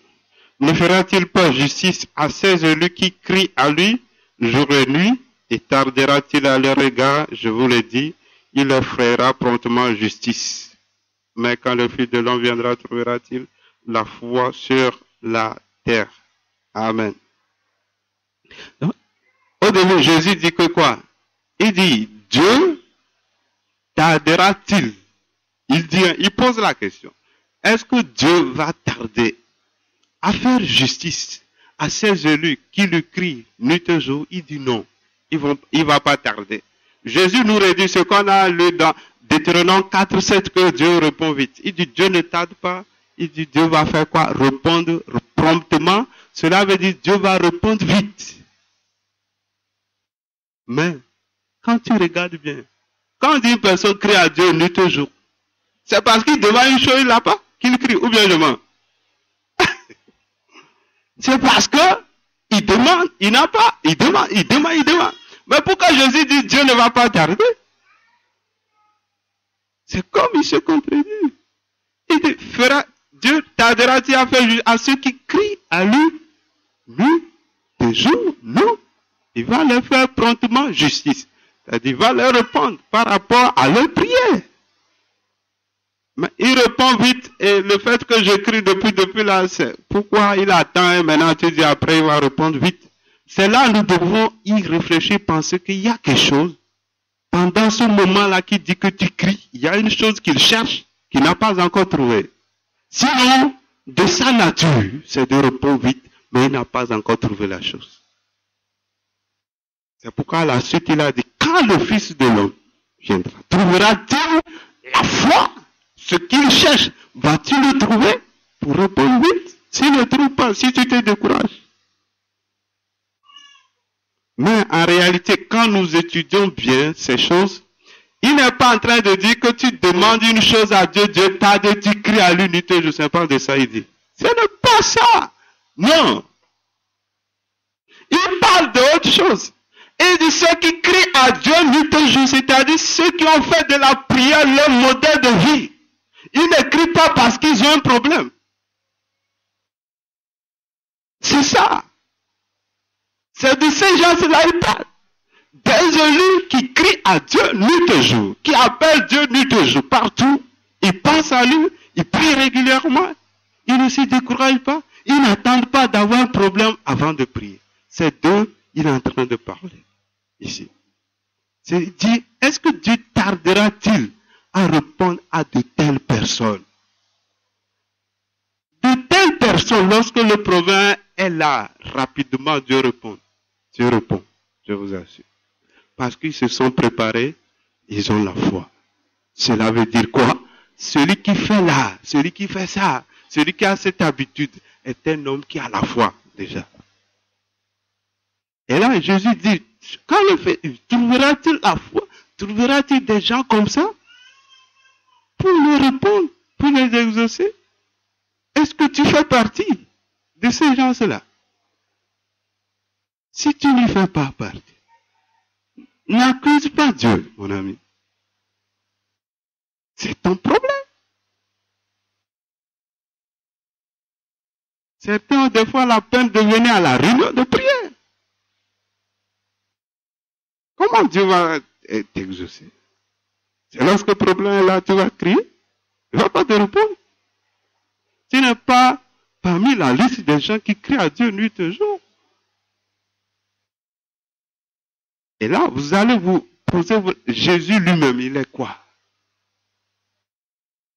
ne fera-t-il pas justice à ces élus qui crient à lui jour et nuit, et tardera-t-il à leur égard? Je vous le dis, il leur fera promptement justice. Mais quand le Fils de l'homme viendra, trouvera-t-il la foi sur la terre? Amen. Donc, au début, Jésus dit que quoi? Il dit, Dieu tardera-t-il? Il pose la question. Est-ce que Dieu va tarder à faire justice à ses élus qui lui crient nuit et jour? Il dit non, il ne va pas tarder. Jésus nous redit ce qu'on a lu dans Deutéronome 4:7 que Dieu répond vite. Il dit Dieu ne tarde pas. Il dit Dieu va faire quoi? Répondre promptement. Cela veut dire Dieu va répondre vite. Mais quand tu regardes bien, quand une personne crie à Dieu nuit et jour, c'est parce qu'il demande une chose, il n'a pas, qu'il crie, ou bien je mens. C'est parce que il demande, il n'a pas, il demande. Mais pourquoi Jésus dit Dieu ne va pas tarder? C'est comme il se contredit. Il dit, Dieu tardera-t-il à faire à ceux qui crient à lui nuit et jour? Non. Il va leur faire promptement justice. C'est-à-dire, il va leur répondre par rapport à leur prière. Mais il répond vite, et le fait que j'écris depuis là, c'est pourquoi il attend et maintenant tu dis après il va répondre vite. C'est là nous devons y réfléchir, penser qu'il y a quelque chose. Pendant ce moment-là qui dit que tu cries, il y a une chose qu'il cherche, qu'il n'a pas encore trouvée. Sinon, de sa nature, c'est de répondre vite, mais il n'a pas encore trouvé la chose. C'est pourquoi à la suite il a dit, quand le Fils de l'homme viendra, trouvera-t-il la foi? Ce qu'il cherche, vas-tu le trouver pour répondre vite? S'il ne le trouve pas, si tu te décourages. Mais en réalité, quand nous étudions bien ces choses, il n'est pas en train de dire que tu demandes une chose à Dieu, Dieu t'a dit, tu cries à l'unité, je ne sais pas de ça, il dit. Ce n'est pas ça. Non. Il parle d'autre chose. Il dit ceux qui crient à Dieu nuit et jour, c'est-à-dire ceux qui ont fait de la prière leur modèle de vie. Ils ne crient pas parce qu'ils ont un problème. C'est ça. C'est de ces gens-là il parle. Des élus qui crient à Dieu nuit et jour, qui appellent Dieu nuit et jour partout. Ils pensent à lui, ils prient régulièrement. Ils ne se découragent pas. Ils n'attendent pas d'avoir un problème avant de prier. C'est d'eux il est en train de parler ici. C'est dit, est-ce que Dieu tardera-t-il à répondre à de telles personnes? De telles personnes, lorsque le problème est là, rapidement Dieu répond. Dieu répond, je vous assure. Parce qu'ils se sont préparés, ils ont la foi. Cela veut dire quoi? Celui qui fait là, celui qui fait ça, celui qui a cette habitude est un homme qui a la foi déjà. Et là, Jésus dit, quand le fait, trouvera-t-il la foi? Trouvera-t-il des gens comme ça? Pour lui répondre, pour les exaucer? Est-ce que tu fais partie de ces gens-là? Si tu n'y fais pas partie, n'accuse pas Dieu, mon ami. C'est ton problème. Certains ont des fois la peine de venir à la réunion de prière. Comment Dieu va t'exaucer? C'est lorsque le problème est là, tu vas crier. Il ne va pas te répondre. Tu n'es pas parmi la liste des gens qui crient à Dieu nuit et jour. Et là, vous allez vous poser, Jésus lui-même, il est quoi?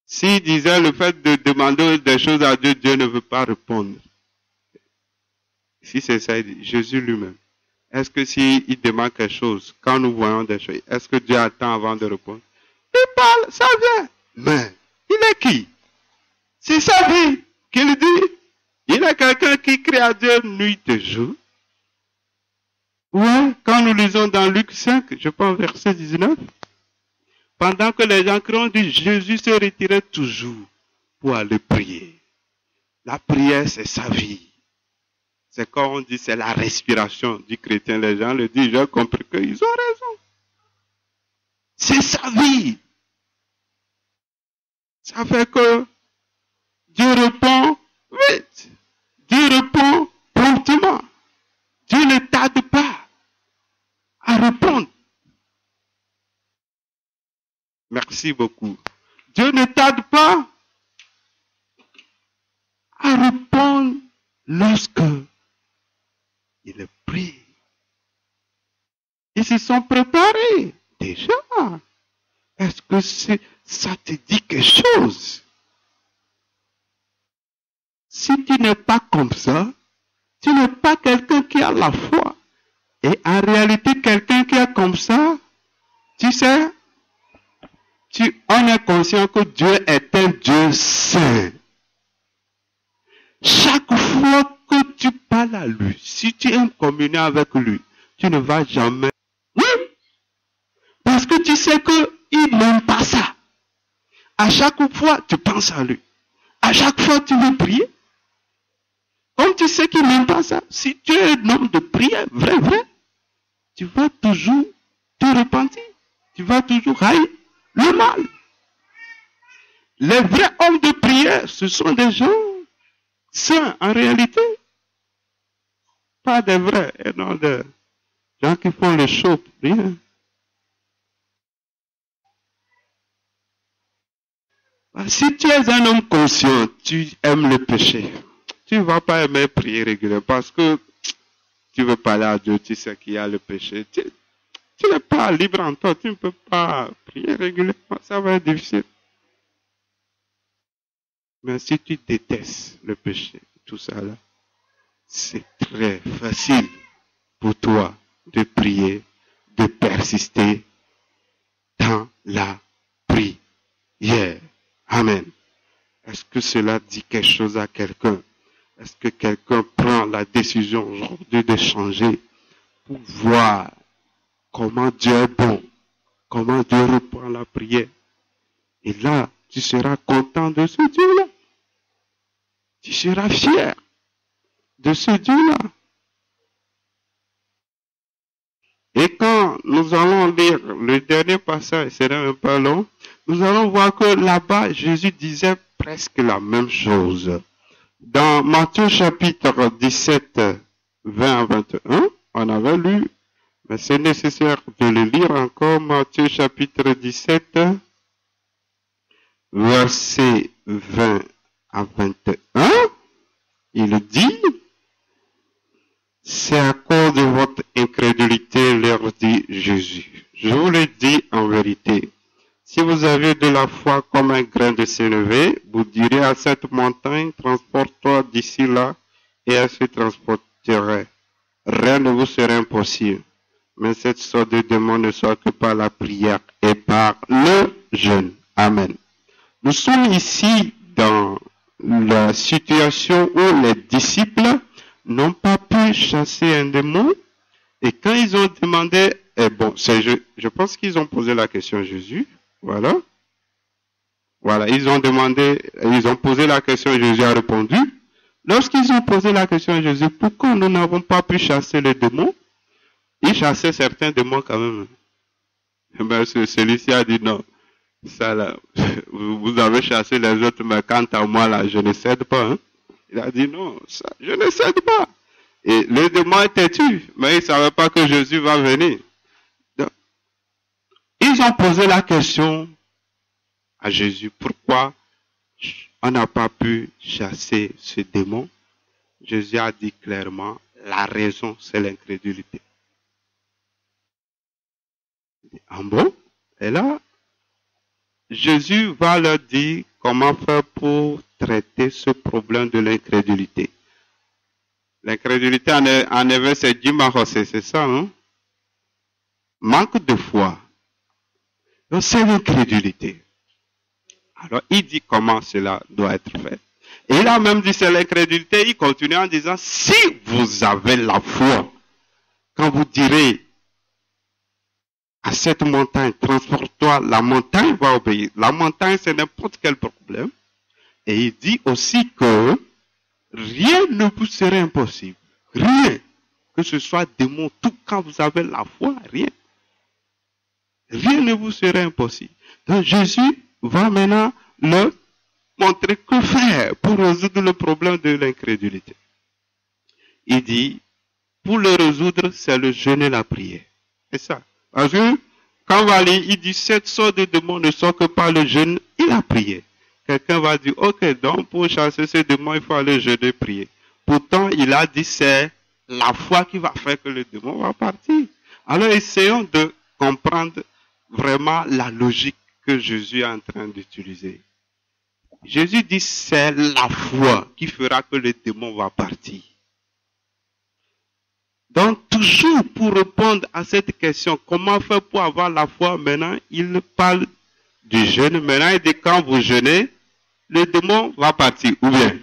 S'il disait le fait de demander des choses à Dieu, Dieu ne veut pas répondre. Si c'est ça, il dit, Jésus lui-même. Est-ce que s'il demande quelque chose, quand nous voyons des choses, est-ce que Dieu attend avant de répondre? Il parle, ça vient. Mais, il est qui? C'est sa vie qu'il dit. Il est quelqu'un qui crie à Dieu nuit et jour. Ouais, quand nous lisons dans Luc 5, je pense verset 19, pendant que les gens crient, on dit Jésus se retirait toujours pour aller prier. La prière, c'est sa vie. C'est comme on dit, c'est la respiration du chrétien. Les gens le disent, j'ai compris qu'ils ont raison. C'est sa vie. Ça fait que Dieu répond vite. Dieu répond promptement. Dieu ne tarde pas à répondre. Merci beaucoup. Dieu ne tarde pas à répondre lorsque il prie. Ils se sont préparés déjà. Est-ce que ça te dit quelque chose? Si tu n'es pas comme ça, tu n'es pas quelqu'un qui a la foi. Et en réalité, quelqu'un qui est comme ça, tu sais, on est conscient que Dieu est un Dieu saint. Chaque fois que tu parles à lui, si tu aimes communier avec lui, tu ne vas jamais. Oui, parce que tu sais qu'il n'aime pas ça. À chaque fois, tu penses à lui. À chaque fois, tu veux prier. Comme tu sais qu'il n'aime pas ça, si tu es un homme de prière, vrai, tu vas toujours te repentir. Tu vas toujours haïr le mal. Les vrais hommes de prière, ce sont des gens saints en réalité. Pas des vrais, et non des gens qui font le show pour rien. Si tu es un homme conscient, tu aimes le péché. Tu ne vas pas aimer prier régulièrement parce que tu veux parler à Dieu, tu sais qu'il y a le péché. Tu n'es pas libre en toi, tu ne peux pas prier régulièrement, ça va être difficile. Mais si tu détestes le péché, tout ça là, c'est très facile pour toi de prier, de persister dans la prière. Amen. Est-ce que cela dit quelque chose à quelqu'un? Est-ce que quelqu'un prend la décision aujourd'hui de changer pour voir comment Dieu est bon, comment Dieu reprend la prière? Et là, tu seras content de ce Dieu-là. Tu seras fier de ce Dieu-là. Et quand nous allons lire le dernier passage, c'est un peu long, nous allons voir que là-bas, Jésus disait presque la même chose. Dans Matthieu chapitre 17, 20 à 21, on avait lu, mais c'est nécessaire de le lire encore, Matthieu chapitre 17, verset 20 à 21, il dit, c'est à cause de votre incrédulité, leur dit Jésus. Je vous le dis en vérité. Si vous avez de la foi comme un grain de sénévé, vous direz à cette montagne, transporte-toi d'ici là, et elle se transporterait. Rien ne vous serait impossible. Mais cette sorte de demande ne soit que par la prière et par le jeûne. Amen. Nous sommes ici dans la situation où les disciples n'ont pas pu chasser un démon. Et quand ils ont demandé, je pense qu'ils ont posé la question à Jésus. Voilà, ils ont posé la question et Jésus a répondu. Lorsqu'ils ont posé la question à Jésus, pourquoi nous n'avons pas pu chasser les démons? Ils chassaient certains démons quand même. Mais celui-ci a dit non. Ça là, vous avez chassé les autres, mais quant à moi là, je ne cède pas. Hein? Il a dit non, ça, je ne cède pas. Et les démons étaient têtus, mais ils ne savaient pas que Jésus va venir. Donc, ils ont posé la question à Jésus, pourquoi on n'a pas pu chasser ce démon? Jésus a dit clairement, la raison c'est l'incrédulité. Ah bon? Et là, Jésus va leur dire comment faire pour traiter ce problème de l'incrédulité. L'incrédulité en effet c'est Dimarosé, c'est ça, hein? Manque de foi. Donc c'est l'incrédulité. Alors il dit comment cela doit être fait. Et il a même dit c'est l'incrédulité, il continue en disant si vous avez la foi, quand vous direz à cette montagne, transporte-toi, la montagne va obéir. La montagne, c'est n'importe quel problème. Et il dit aussi que rien ne vous serait impossible. Rien. Que ce soit démon, tout quand vous avez la foi, rien. Rien ne vous serait impossible. Donc Jésus va maintenant leur montrer que faire pour résoudre le problème de l'incrédulité. Il dit, pour le résoudre, c'est le jeûne et la prière. C'est ça. Parce que Quand on va lire, il dit, cette sorte de démon ne sort que par le jeûne et la prière. Quelqu'un va dire, ok, donc pour chasser ce démon, il faut aller jeûner et prier. Pourtant, il a dit, c'est la foi qui va faire que le démon va partir. Alors, essayons de comprendre vraiment la logique que Jésus est en train d'utiliser. Jésus dit, c'est la foi qui fera que le démon va partir. Donc, toujours pour répondre à cette question, comment faire pour avoir la foi, maintenant, il parle du jeûne. Maintenant, il dit, quand vous jeûnez, le démon va partir. Ou bien,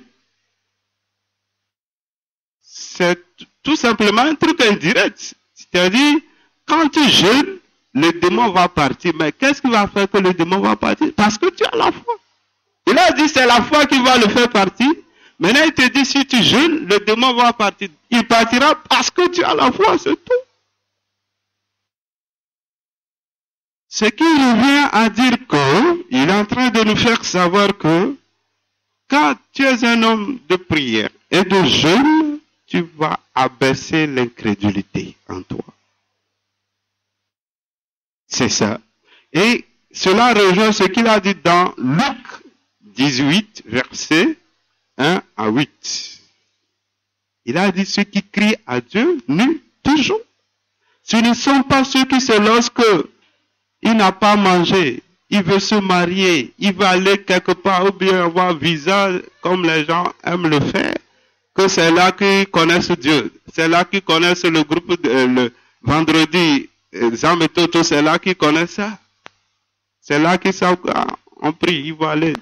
c'est tout simplement un truc indirect. C'est-à-dire, quand tu jeûnes, le démon va partir. Mais qu'est-ce qui va faire que le démon va partir? Parce que tu as la foi. Il a dit, c'est la foi qui va le faire partir. Maintenant, il te dit, si tu jeûnes, le démon va partir. Il partira parce que tu as la foi, c'est tout. Ce qui revient à dire qu'il est en train de nous faire savoir que quand tu es un homme de prière et de jeûne, tu vas abaisser l'incrédulité en toi. C'est ça. Et cela rejoint ce qu'il a dit dans Luc 18, verset 1 à 8. Il a dit, ceux qui crient à Dieu nuent toujours. Ce ne sont pas ceux qui, c'est lorsque il n'a pas mangé, il veut se marier, il va aller quelque part ou bien avoir visa comme les gens aiment le faire, que c'est là qu'ils connaissent Dieu. C'est là qu'ils connaissent le groupe, le vendredi, Zametoto, c'est là qu'ils connaissent ça. C'est là qu'ils savent, on prie, il va aller.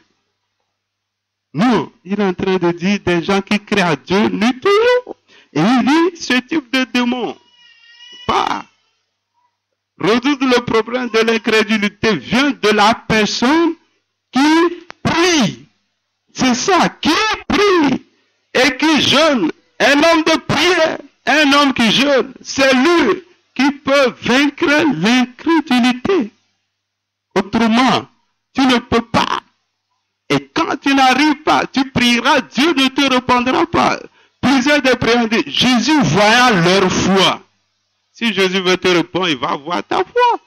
Non, il est en train de dire des gens qui crient à Dieu, nuit toujours. Et il dit, ce type de démon, pas résoudre le problème de l'incrédulité vient de la personne qui prie. C'est ça, qui prie et qui jeûne. Un homme de prière, un homme qui jeûne, c'est lui qui peut vaincre l'incrédulité. Autrement, tu ne peux pas. Et quand tu n'arrives pas, tu prieras, Dieu ne te répondra pas. Plusieurs des prières disent, Jésus voyant leur foi. Si Jésus veut te répondre, il va voir ta foi.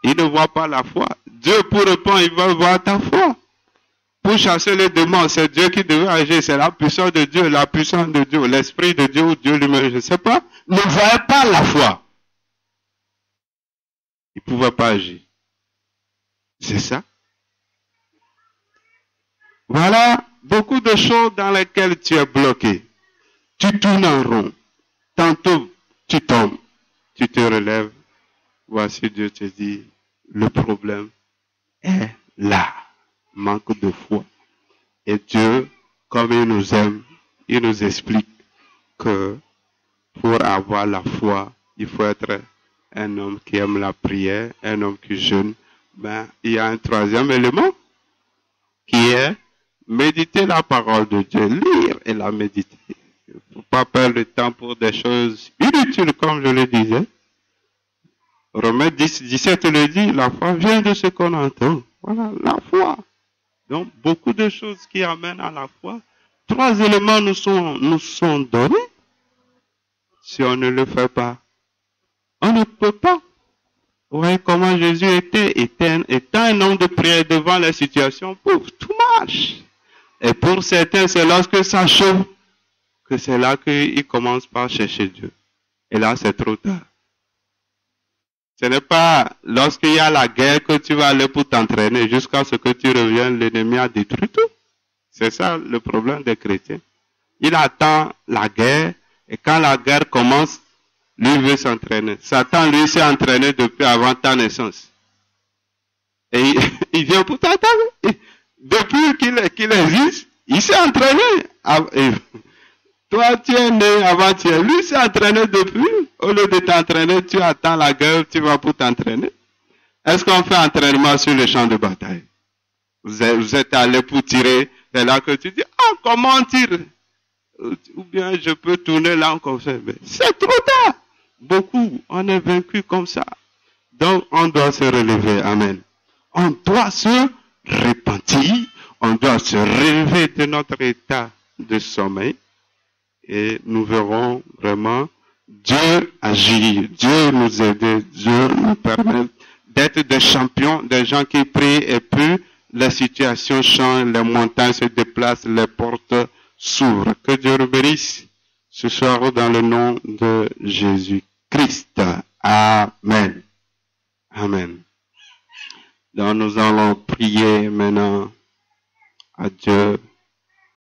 Il ne voit pas la foi. Dieu pour répondre, il va voir ta foi. Pour chasser les démons, c'est Dieu qui devait agir. C'est la puissance de Dieu, l'Esprit de Dieu ou Dieu lui-même, je ne sais pas. Ne voyait pas la foi. Il ne pouvait pas agir. C'est ça. Voilà beaucoup de choses dans lesquelles tu es bloqué. Tu tournes en rond. Tantôt, tu tombes. Tu te relèves. Voici Dieu te dit, le problème est là. Manque de foi. Et Dieu, comme il nous aime, il nous explique que pour avoir la foi, il faut être un homme qui aime la prière, un homme qui jeûne. Ben, il y a un troisième élément qui est méditer la parole de Dieu, lire et la méditer. Il ne faut pas perdre le temps pour des choses inutiles, comme je le disais. Romains 10, 17 le dit, la foi vient de ce qu'on entend. Voilà, la foi. Donc, beaucoup de choses qui amènent à la foi. 3 éléments nous sont donnés. Si on ne le fait pas, on ne peut pas. Vous voyez comment Jésus étant un homme de prière devant la situation, pouf, tout marche. Et pour certains, c'est lorsque ça chauffe que c'est là qu'ils commencent par chercher Dieu. Et là, c'est trop tard. Ce n'est pas lorsqu'il y a la guerre que tu vas aller pour t'entraîner jusqu'à ce que tu reviennes, l'ennemi a détruit tout. C'est ça le problème des chrétiens. Il attend la guerre et quand la guerre commence, lui veut s'entraîner. Satan, lui, s'est entraîné depuis avant ta naissance. Et il vient pour t'attaquer. Depuis qu'il existe, il s'est entraîné. Toi, tu es né avant-hier. Lui s'est entraîné depuis. Au lieu de t'entraîner, tu attends la guerre, tu vas pour t'entraîner. Est-ce qu'on fait entraînement sur le champ de bataille? Vous êtes allé pour tirer. C'est là que tu dis, comment on tire? Ou bien je peux tourner là comme ça. Mais c'est trop tard. Beaucoup, on est vaincu comme ça. Donc, on doit se relever. Amen. On doit se repentir. On doit se relever de notre état de sommeil. Et nous verrons vraiment Dieu agir, Dieu nous aider, Dieu nous permettre d'être des champions, des gens qui prient et puis les situations changent, les montagnes se déplacent, les portes s'ouvrent. Que Dieu nous bénisse ce soir dans le nom de Jésus-Christ. Amen. Amen. Donc nous allons prier maintenant à Dieu